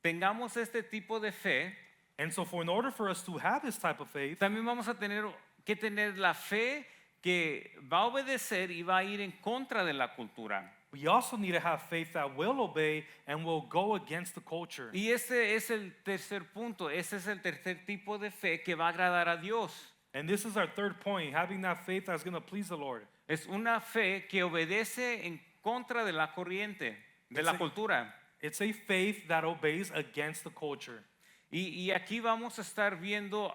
tengamos este tipo de fe, And so in order for us to have this type of faith, también vamos a tener que tener la fe que va a obedecer y va a ir en contra de la cultura. we also need to have faith that will obey and will go against the culture. Y ese es el tercer punto, ese es el tercer tipo de fe que va a agradar a Dios. And this is our third point, having that faith that's going to please the Lord. Es una fe que obedece en contra de la corriente, de la cultura. It's a faith that obeys against the culture. Y aquí vamos a estar viendo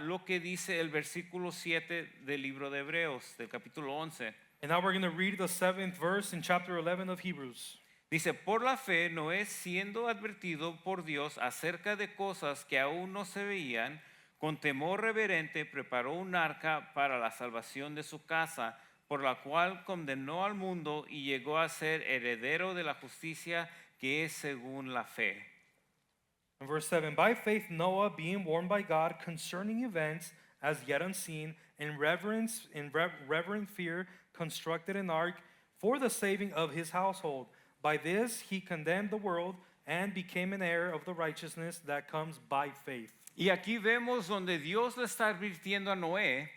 lo que dice el versículo 7 del libro de Hebreos, del capítulo 11. And now we're going to read the 7th verse in chapter 11 of Hebrews. Dice, por la fe Noé, siendo advertido por Dios acerca de cosas que aún no se veían, con temor reverente preparó un arca para la salvación de su casa, por la cual condenó al mundo y llegó a ser heredero de la justicia que es según la fe. In verse 7, by faith Noah, being warned by God concerning events as yet unseen, in reverent fear, constructed an ark for the saving of his household. By this he condemned the world and became an heir of the righteousness that comes by faith. Y aquí vemos donde Dios le está advirtiendo a Noé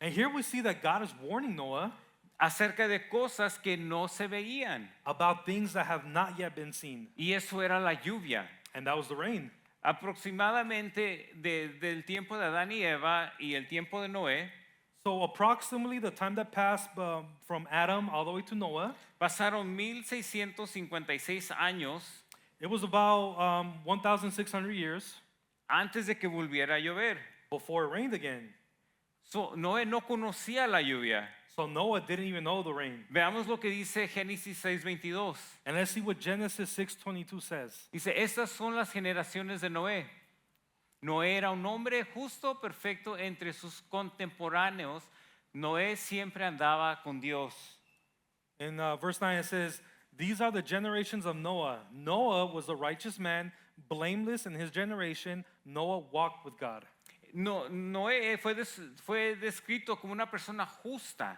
And here we see that God is warning Noah acerca de cosas que no se veían. about things that have not yet been seen. Y eso era la lluvia. And that was the rain. Aproximadamente del tiempo de Adán y Eva y el tiempo de Noé, So approximately the time that passed from Adam all the way to Noah, pasaron 1656 años it was about 1,600 years antes de que volviera a llover. before it rained again. So, Noé no conocía la lluvia. So Noah didn't even know the rain. Veamos lo que dice Génesis 6:22. And let's see what Genesis 6:22 says. Dice, estas son las generaciones de Noé. Noé era un hombre justo, perfecto entre sus contemporáneos. Noé siempre andaba con Dios. In verse 9 it says, these are the generations of Noah. Noah was a righteous man, blameless in his generation. Noah walked with God. Noé fue descrito como una persona justa,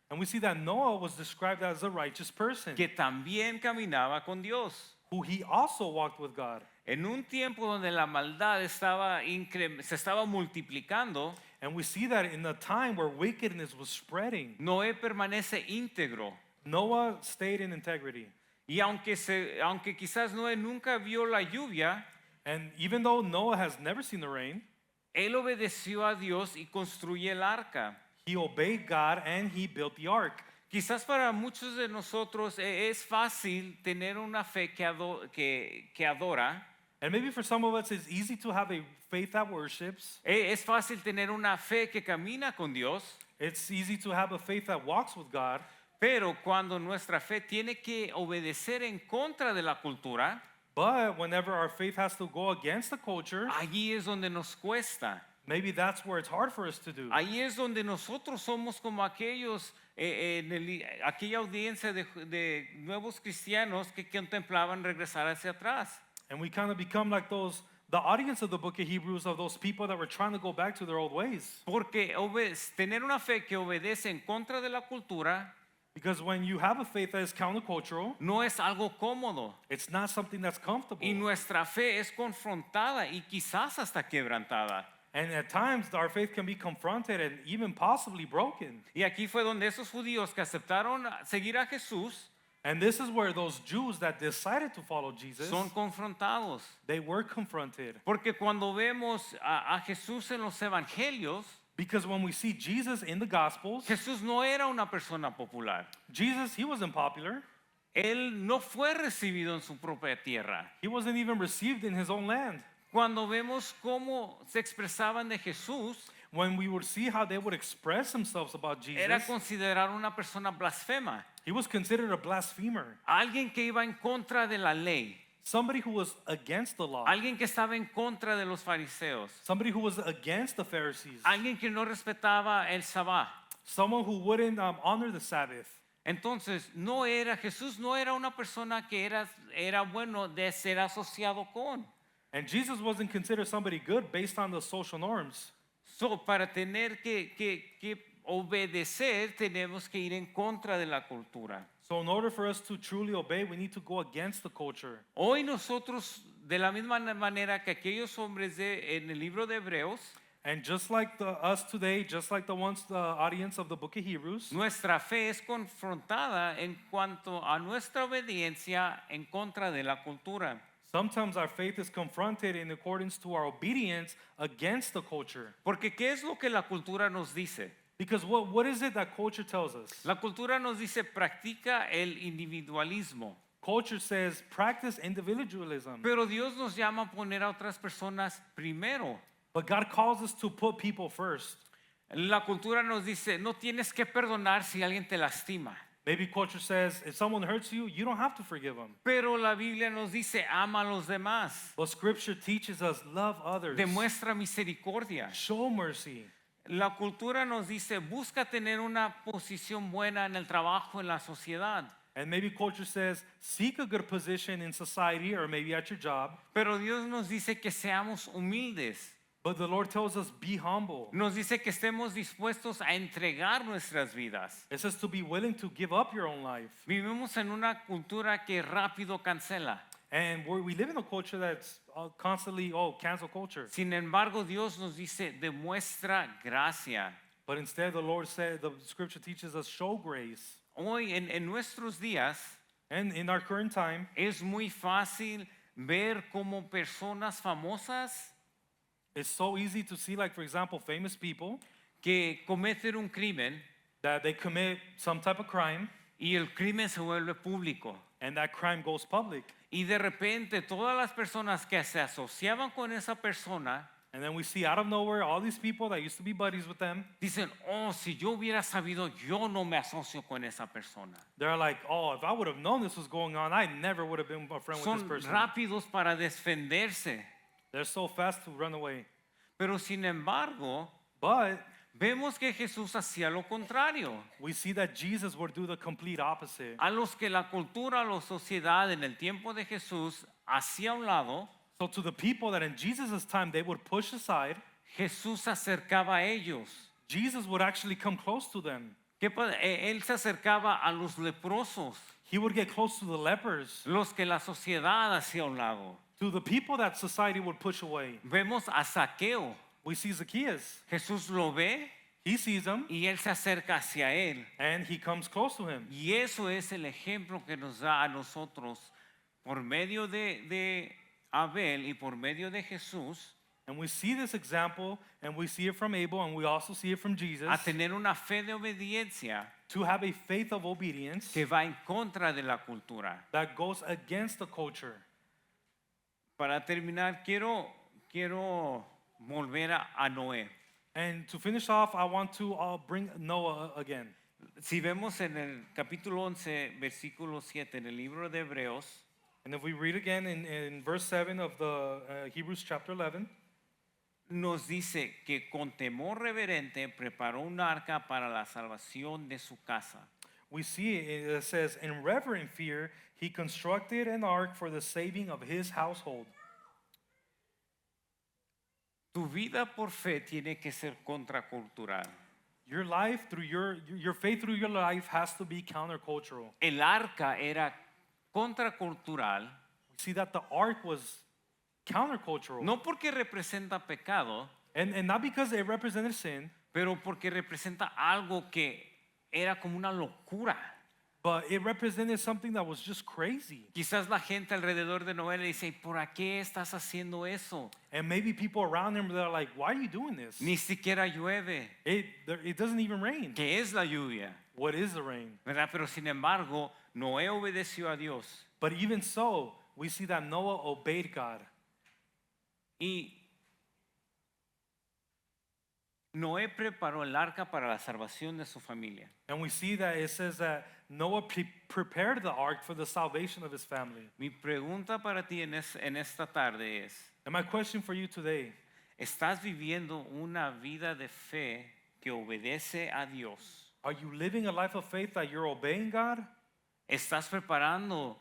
And we see that Noah was described as a righteous person, que también caminaba con Dios. who he also walked with God. En un tiempo donde la maldad se estaba multiplicando, And we see that in a time where wickedness was spreading, Noé permanece íntegro. Noah stayed in integrity. Y aunque quizás Noé nunca vio la lluvia, And even though Noah has never seen the rain, Él obedeció a Dios y construyó el arca. He obeyed God and he built the ark. Quizás para muchos de nosotros es fácil tener una fe que adora. And maybe for some of us, it's easy to have a faith that worships. Es fácil tener una fe que camina con Dios. It's easy to have a faith that walks with God. Pero cuando nuestra fe tiene que obedecer en contra de la cultura, But whenever our faith has to go against the culture, allí es donde nos cuesta. maybe that's where it's hard for us to do. Ahí es donde nosotros somos como aquellos, aquella audiencia de nuevos cristianos que contemplaban regresar hacia atrás. And we kind of become like the audience of the book of Hebrews, of those people that were trying to go back to their old ways. Porque tener una fe que obedece en contra de la cultura Because when you have a faith that is countercultural, no es algo cómodo. it's not something that's comfortable. Y nuestra fe es confrontada y quizás hasta quebrantada. And at times, our faith can be confronted and even possibly broken. Y aquí fue donde esos judíos que aceptaron seguir a Jesús And this is where those Jews that decided to follow Jesus, son confrontados. they were confronted. Porque cuando vemos a Jesús en los evangelios, Because when we see Jesus in the Gospels, Jesús no era una persona popular. Jesus, he wasn't popular. Él no fue recibido en su propia tierra. He wasn't even received in his own land. Cuando vemos cómo se expresaban de Jesús, When we would see how they would express themselves about Jesus, era considerar una persona blasfema, he was considered a blasphemer, alguien que iba en contra de la ley, somebody who was against the law, alguien que estaba en contra de los fariseos, somebody who was against the Pharisees, alguien que no respetaba el sabbat. someone who wouldn't honor the Sabbath. Entonces, Jesús no era una persona que era bueno de ser asociado con. And Jesus wasn't considered somebody good based on the social norms. So, para tener que obedecer, tenemos que ir en contra de la cultura. So in order for us to truly obey, we need to go against the culture. Hoy nosotros, de la misma manera que aquellos hombres en el libro de Hebreos, And just like us today, just like the audience of the book of Hebrews, nuestra fe es confrontada en cuanto a nuestra obediencia en contra de la cultura. sometimes our faith is confronted in accordance to our obedience against the culture. Porque ¿qué es lo que la cultura nos dice? Because what is it that culture tells us? La cultura nos dice practica el individualismo. Culture says practice individualism. Pero Dios nos llama a poner a otras personas primero. But God calls us to put people first. La cultura nos dice, no tienes que perdonar si alguien te lastima. Maybe culture says if someone hurts you, you don't have to forgive them. Pero la Biblia nos dice, ama a los demás. But scripture teaches us love others. Demuestra misericordia. Show mercy. La cultura nos dice, busca tener una posición buena en el trabajo, en la sociedad. And maybe culture says seek a good position in society or maybe at your job. Pero Dios nos dice que seamos humildes. But the Lord tells us be humble. Nos dice que estemos dispuestos a entregar nuestras vidas. It says to be willing to give up your own life. Vivimos en una cultura que rápido cancela. And we live in a culture that's constantly, cancel culture. Sin embargo, Dios nos dice, demuestra gracia. But instead, the Lord said, the scripture teaches us, show grace. Hoy, en nuestros días, And in our current time, es muy fácil ver cómo personas famosas it's so easy to see, like, for example, famous people que cometen un crimen that they commit some type of crime y el crimen se vuelve público. and that crime goes public. Y de repente todas las personas que se asociaban con esa persona And then we see out of nowhere all these people that used to be buddies with them. dicen, oh, si yo hubiera sabido, yo no me asocio con esa persona. They're like, if I would have known this was going on, I never would have been a friend with Son this person. rápidos para defenderse. They're so fast to run away. Pero sin embargo, But vemos que Jesús hacía lo contrario. we see that Jesus would do the complete opposite. A los que la cultura, la sociedad en el tiempo de Jesús hacía a un lado, So to the people that in Jesus' time they would push aside, Jesús se acercaba a ellos. Jesus would actually come close to them. Él se acercaba a los leprosos, He would get close to the lepers, los que la sociedad hacía a un lado. to the people that society would push away. Vemos a Zaqueo. We see Zacchaeus. Jesús lo ve He sees him y él se acerca hacia él. and he comes close to him. Y eso es el ejemplo que nos da a nosotros por medio de Abel y por medio de Jesús. And we see this example, and we see it from Abel, and we also see it from Jesus, a tener una fe de obediencia to have a faith of obedience que va en contra de la cultura. that goes against the culture. Para terminar, quiero volver a Noé. And to finish off, I want to bring Noah again. Si vemos en el capítulo 11, versículo 7, en el libro de Hebreos, And if we read again in verse 7 of the Hebrews chapter 11, nos dice que con temor reverente preparó un arca para la salvación de su casa. we see it says, in reverent fear, he constructed an ark for the saving of his household. Tu vida por fe tiene que ser contracultural. Your life through your faith through your life has to be countercultural. El arca era contracultural, We see that the ark was countercultural. no porque representa pecado, And not because it represented sin, pero porque representa algo que era como una locura. but it represented something that was just crazy. Quizás la gente alrededor de Noé le dice, ¿por qué estás haciendo eso? And maybe people around him, they're like, why are you doing this? Ni siquiera llueve. It doesn't even rain. ¿Qué es la lluvia? What is the rain? ¿Verdad? Pero sin embargo, Noé obedeció a Dios. But even so, we see that Noah obeyed God. Y Noé preparó el arca para la salvación de su familia. And we see that it says that Noah prepared the ark for the salvation of his family. Mi pregunta para ti en esta tarde es, And my question for you today, ¿estás viviendo una vida de fe que obedece a Dios? are you living a life of faith that you're obeying God? ¿Estás preparando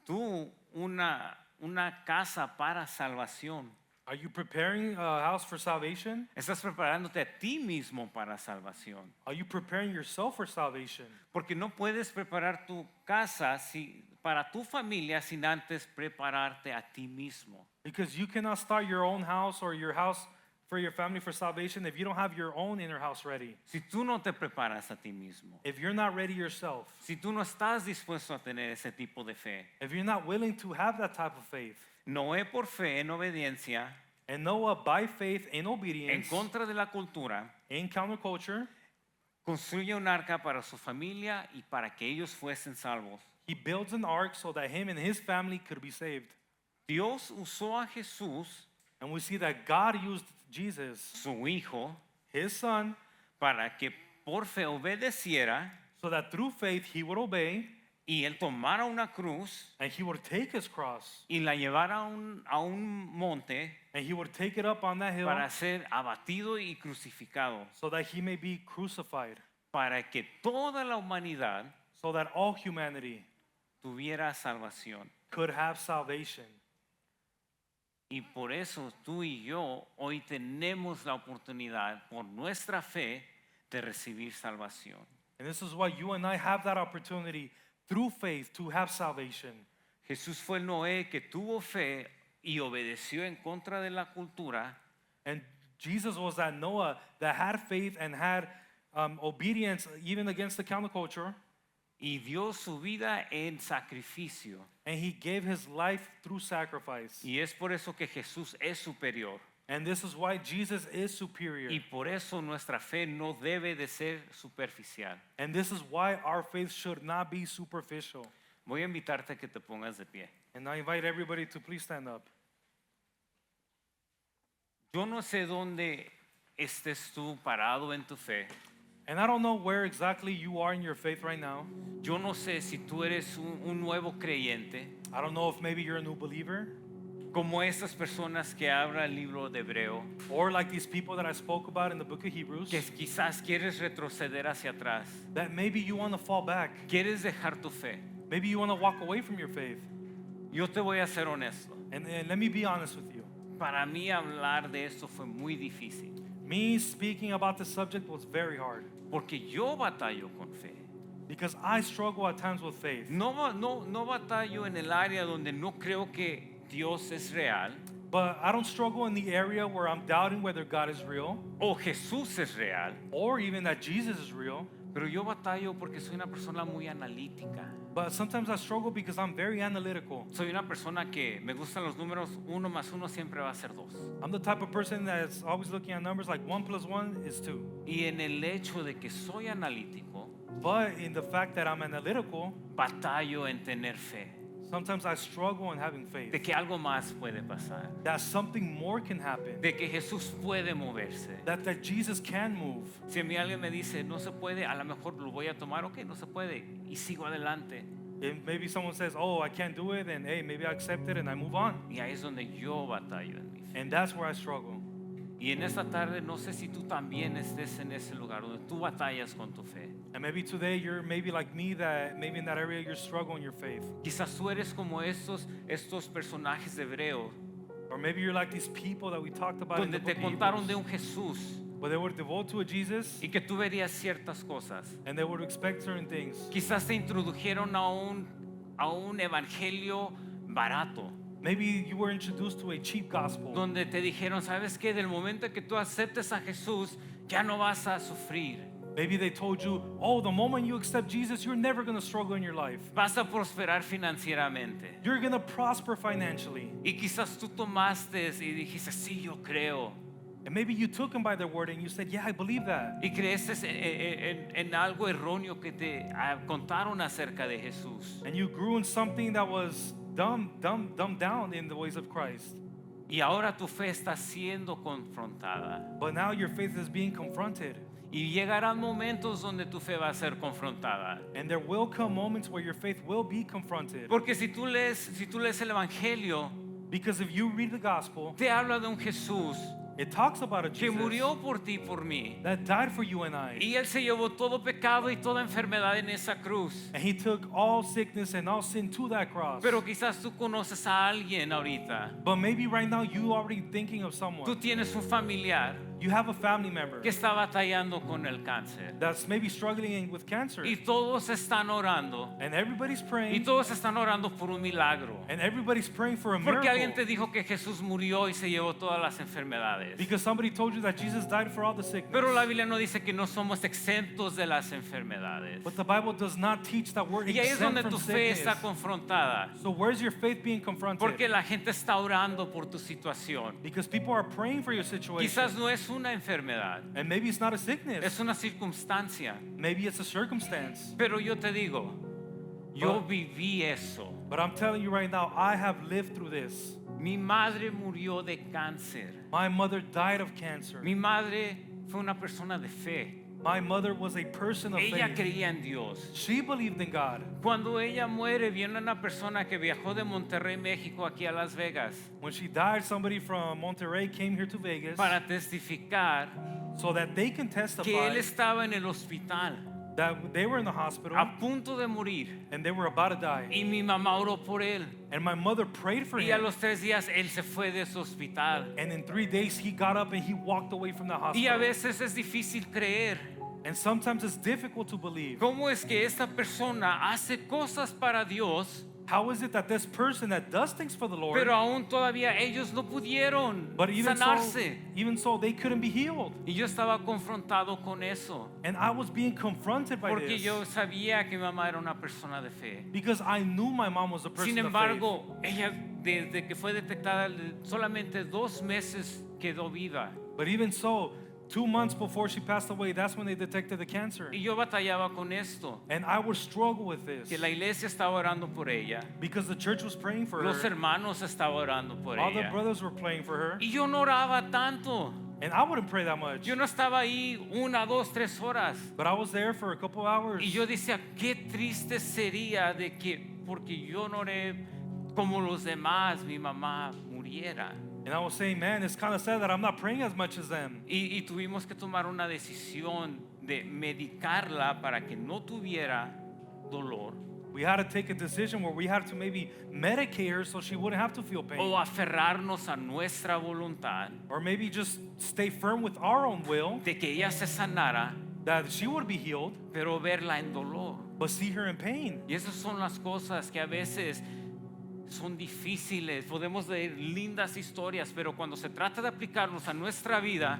tú una casa para salvación? Are you preparing a house for salvation? ¿Estás preparándote a ti mismo para salvación? Are you preparing yourself for salvation? Porque no puedes preparar tu casa para tu familia sin antes prepararte a ti mismo. Because you cannot start your own house or your house for your family for salvation if you don't have your own inner house ready. Si tú no te preparas a ti mismo. If you're not ready yourself. Si tú no estás dispuesto a tener ese tipo de fe. If you're not willing to have that type of faith. Noé por fe en obediencia, And Noah, by faith in en obedience, contra de la cultura, in counterculture, construye un arca para su familia y para que ellos fuesen salvos. he builds an ark so that him and his family could be saved. Dios usó a Jesús, And we see that God used Jesus, su hijo, his son, para que por fe obedeciera so that through faith he would obey y él tomara una cruz and he would take his cross y la llevara a un monte and he would take it up on that hill para ser abatido y crucificado, so that he may be crucified, para que toda la humanidad so that all humanity tuviera salvación. could have salvation. Y por eso tú y yo hoy tenemos la oportunidad por nuestra fe de recibir salvación. And this is why you and I have that opportunity through faith to have salvation. Jesús fue el Noé que tuvo fe y obedeció en contra de la cultura, And Jesus was that Noah that had faith and had obedience even against the counterculture. y dio su vida en sacrificio. And he gave his life through sacrifice. Y es por eso que Jesús es superior. And this is why Jesus is superior. Y por eso nuestra fe no debe de ser superficial. And this is why our faith should not be superficial. Voy a invitarte a que te pongas de pie. And I invite everybody to please stand up. Yo no sé dónde estés tú parado en tu fe. And I don't know where exactly you are in your faith right now. Yo no sé si tú eres un nuevo creyente, I don't know if maybe you're a new believer, como estas personas que habla el libro de Hebreo, or like these people that I spoke about in the book of Hebrews, que quizás quieres retroceder hacia atrás, that maybe you want to fall back. quieres dejar tu fe. Maybe you want to walk away from your faith. Yo te voy a ser honesto. And let me be honest with you. Para mí hablar de esto fue muy difícil, Me speaking about this subject was very hard porque yo batallo con fe. because I struggle at times with faith. No batallo en el área donde no creo que Dios es real But I don't struggle in the area where I'm doubting whether God is real o Jesús es real, or even that Jesus is real. Pero yo batallo porque soy una persona muy analítica. But sometimes I struggle because I'm very analytical. Soy una persona que me gustan los números, 1 más 1 siempre va a ser 2. I'm the type of person that's always looking at numbers like 1 + 1 is 2. Y en el hecho de que soy analítico, But in the fact that I'm analytical, batallo en tener fe sometimes I struggle in having faith de que algo más puede pasar, that something more can happen, de que Jesús puede moverse. that Jesus can move. Si a mí alguien me dice no se puede, a lo mejor lo voy a tomar, ok, no se puede, y sigo adelante. If maybe someone says, oh, I can't do it, and hey, maybe I accept it and I move on. Y ahí es donde yo batallo en mi fe. And that's where I struggle. Y en esta tarde no sé si tú también estés en ese lugar donde tú batallas con tu fe. And maybe today you're maybe like me, that maybe in that area you're struggling your faith. Quizás tú eres como estos personajes de Hebreos, Or maybe you're like these people that we talked about in the donde te book of contaron de Hebrews, un Jesús where they were devoted to a Jesus y que tú verías ciertas cosas. and they would expect certain things. Quizás te introdujeron a un evangelio barato, Maybe you were introduced to a cheap gospel donde te dijeron, ¿sabes qué? Del momento que tú aceptes a Jesús, ya no vas a sufrir. Maybe they told you, oh, the moment you accept Jesus, you're never going to struggle in your life. Vas a prosperar financieramente. You're going to prosper financially. Y quizás tú tomaste y dijiste, sí, yo creo. And maybe you took them by their word and you said, yeah, I believe that. Y creíste en algo erróneo que te contaron acerca de Jesús. And you grew in something that was dumbed down in the ways of Christ. Y ahora tu fe está siendo confrontada. But now your faith is being confronted. Y llegarán momentos donde tu fe va a ser confrontada. And there will come moments where your faith will be confronted. Porque si tú lees el Evangelio, Because if you read the gospel, te habla de un Jesús it talks about a que Jesus murió por ti y por mí. that died for you and I. Y Él se llevó todo pecado y toda enfermedad en esa cruz. And he took all sickness and all sin to that cross. Pero quizás tú conoces a alguien ahorita. But maybe right now you already thinking of Tú someone. tienes un familiar You have a family member que está batallando con el cáncer. that's maybe struggling with cancer. Y todos están orando. And everybody's Y praying. todos están orando por un milagro. And everybody's praying for a Porque alguien te miracle. dijo que Jesús murió y se llevó todas las enfermedades. Because somebody told you that Jesus died for all the sickness. Pero la Biblia no dice que no somos exentos de las enfermedades. But the Bible does not teach that we're Y ahí es exempt donde from tu fe está sickness. confrontada. So where's your faith being confronted? Porque la gente está orando por tu situación. Because people are praying for your situation. Quizás no es una enfermedad, And maybe it's not a sickness. es una circunstancia. Maybe it's a circumstance. Pero yo te digo, yo But- viví eso. But I'm telling you right now, I have lived through this. Mi madre murió de cáncer. My mother died of cancer. Mi madre fue una persona de fe. My mother was a person of Ella faith. creía en Dios. She believed in God. Cuando ella muere, viene una persona que viajó de Monterrey, México, aquí a Las Vegas When she died, somebody from Monterrey came here to Vegas para testificar so that they can que él testify estaba en el hospital that they were in the hospital a punto de morir and they were about to die. y mi mamá oró por él And my mother prayed for y a him. los 3 días él se fue de su hospital. And in 3 days, he got up and he walked away from the Y a hospital. veces es difícil creer And sometimes it's difficult to believe. cómo es que esta persona hace cosas para Dios, How is it that this person that does things for the Lord, pero aún todavía ellos no pudieron but sanarse. even so, they couldn't be healed? Y yo estaba confrontado con eso, And I was being confronted by porque this yo sabía que mi mamá era una persona de fe. because I knew my mom was a person Sin of embargo, ella desde que fue detectada solamente 2 meses quedó viva. faith. But even so, 2 months before she passed away, that's when they detected the cancer. Y yo batallaba con esto, And I would struggle with this que la iglesia estaba orando por ella, because the church was praying for los her. hermanos estaban orando por All the ella. brothers were praying for her. Y yo no oraba tanto. And I wouldn't pray that much. Yo no estaba ahí 1, 2, 3 horas. But I was there for a couple hours. Y yo decía, qué triste sería de que, porque yo no oré como los demás, mi mamá muriera. And I was saying, man, it's kind of sad that I'm not praying as much as them. Y tuvimos que tomar una decisión de medicarla para que no tuviera dolor We had to take a decision where we had to maybe medicate her so she wouldn't have to feel pain. o aferrarnos a nuestra voluntad Or maybe just stay firm with our own will de que ella se sanara, that she would be healed, pero verla en dolor. but see her in pain. Y esas son las cosas que a veces son difíciles. Podemos leer lindas historias, pero cuando se trata de aplicarlos a nuestra vida,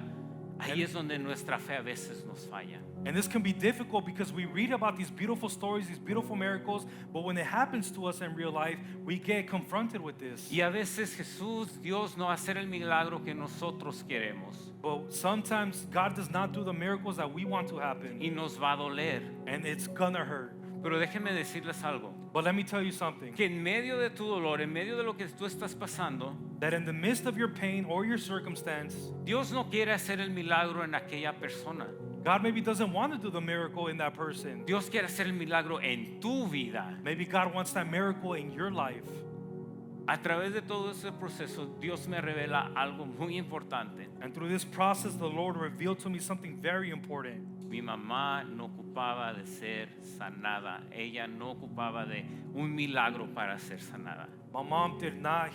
Ahí es donde nuestra fe a veces nos falla. And this can be difficult because we read about these beautiful stories, these beautiful miracles, but when it happens to us in real life, we get confronted with this. Y a veces Jesús, Dios, no hace el milagro que nosotros queremos. But sometimes God does not do the miracles that we want to happen, Y nos va a doler. and it's gonna hurt. Pero déjenme decirles algo. But let me tell you something, Que en medio de tu dolor, en medio de lo que tú estás pasando, that in the midst of your pain or your circumstance, Dios no quiere hacer el milagro en aquella persona. God maybe doesn't want to do the miracle in that person. Dios quiere hacer el milagro en tu vida. Maybe God wants that miracle in your life. A través de todo ese proceso, Dios me revela algo muy importante. And through this process, the Lord revealed to me something very important. Mi mamá no ocupaba de ser sanada. Ella no ocupaba de un milagro para ser sanada. My mom did not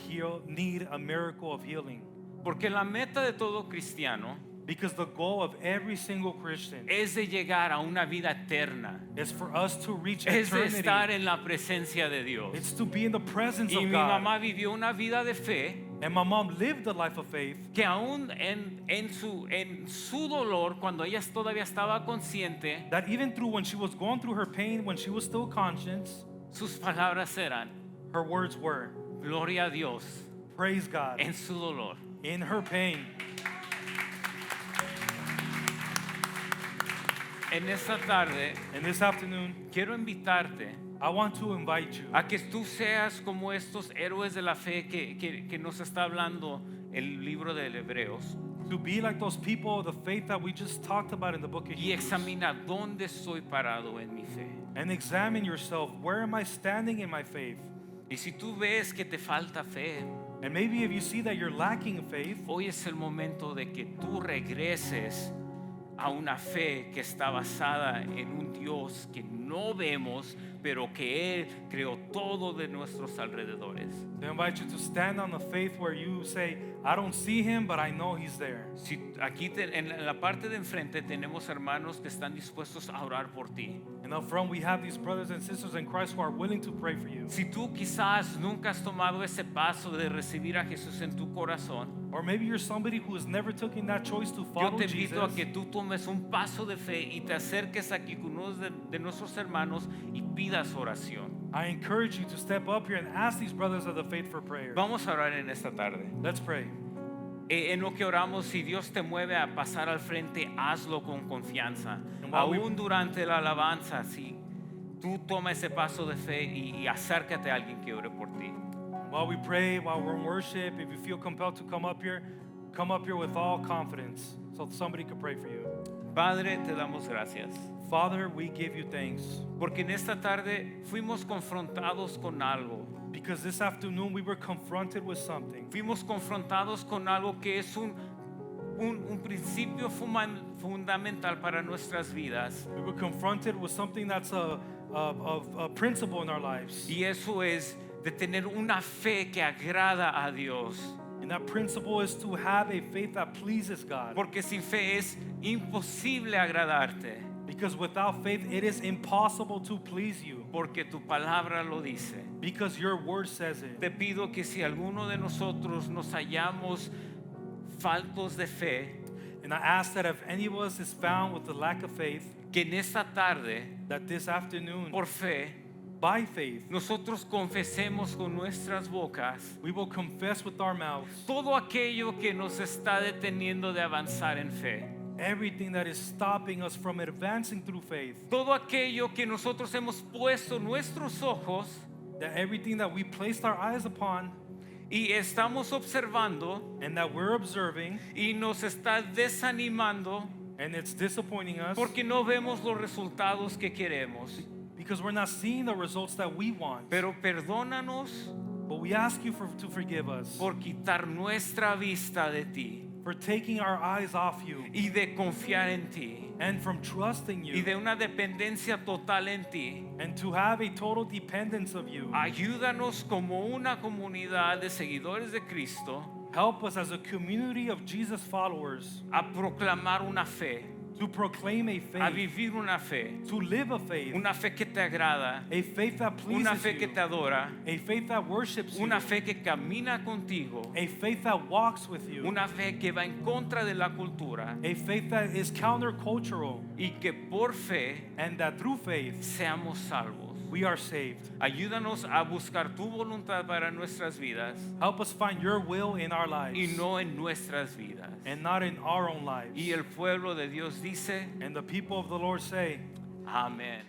need a miracle of healing, Porque la meta de todo cristiano because the goal of every single Christian es de llegar a una vida eterna. is for us to reach Es de estar eternity. en la presencia de Dios. It's to be in the presence Y of mi God. mamá vivió una vida de fe And my mom lived the life of faith que aún en su dolor, cuando ella todavía estaba consciente, that even through when she was going through her pain, when she was still conscious, sus palabras eran, her words were, gloria a Dios praise God en su dolor. in her pain. En esta tarde And this afternoon, quiero invitarte I want to invite you a que tú seas como estos héroes de la fe que nos está hablando el libro de Hebreos, to be like those people of the faith that we just talked about in the book of y Hebrews. examina dónde estoy parado en mi fe. And examine yourself. Where am I standing in my faith? Y si tú ves que te falta fe, And maybe if you see that you're lacking in faith, hoy es el momento de que tú regreses a una fe que está basada en un Dios que no vemos, pero que Él creó todo de nuestros alrededores. I invite you to stand on the faith where you say, I don't see him, but I know he's there. Si aquí en la parte de enfrente tenemos hermanos que están dispuestos a orar por ti. And up front, we have these brothers and sisters in Christ who are willing to pray for you. Si tú quizás nunca has tomado ese paso de recibir a Jesús en tu corazón, Or maybe you're somebody who has never taken that choice to yo follow te invito a Jesus. que tú tomes un paso de fe y te acerques aquí con uno de nuestros hermanos y pidas oración. I encourage you to step up here and ask these brothers of the faith for prayer. Vamos a orar en esta tarde. Let's pray. En lo que oramos, si Dios te mueve a pasar al frente, hazlo con confianza. And while we- Aún durante la alabanza, si tú toma ese paso de fe y acércate a alguien que ore por ti. While we pray, while we're in worship, if you feel compelled to come up here with all confidence so somebody could pray for you. Padre, te damos gracias. Father, we give you thanks Porque en esta tarde fuimos confrontados con algo. because this afternoon we were confronted with something. Fuimos confrontados con algo que es un principio fundamental para nuestras vidas. We were confronted with something that's a principle in our lives. Y eso es de tener una fe que agrada a Dios. And that principle is to have a faith that pleases God. Porque sin fe es imposible agradarte. Because without faith, it is impossible to please you. Porque tu palabra lo dice. Because your word says it. Te pido que si alguno de nosotros nos hallamos faltos de fe, And I ask that if any of us is found with the lack of faith, que en esta tarde, that this afternoon, por fe, by faith, nosotros confesemos con nuestras bocas we will confess with our mouths todo aquello que nos está deteniendo de avanzar en fe. everything that is stopping us from advancing through faith. Todo aquello que nosotros hemos puesto nuestros ojos That everything that we placed our eyes upon y estamos observando and that we're observing, y nos está desanimando and it's disappointing us porque no vemos los resultados que queremos. because we're not seeing the results that we want. Pero perdónanos But we ask you to forgive us por quitar nuestra vista de ti for taking our eyes off you y de confiar en ti and from trusting y you de una dependencia total en ti. and to have a total dependence of you. Ayúdanos como una comunidad de seguidores de Cristo Help us as a community of Jesus followers a proclamar una fe to proclaim a a faith, vivir una fe, to live a faith, una fe que te agrada, a faith that una pleases fe que you, te adora, a faith that worships una you, fe que camina contigo, a faith that walks with you, una fe que va en contra de la cultura a faith that is countercultural, y que por fe and that through faith seamos salvos. we are saved. Ayúdanos a buscar tu voluntad para nuestras vidas Help us find your will in our lives y no en nuestras vidas. and not in our own lives. Y el pueblo de Dios dice, And the people of the Lord say, amén.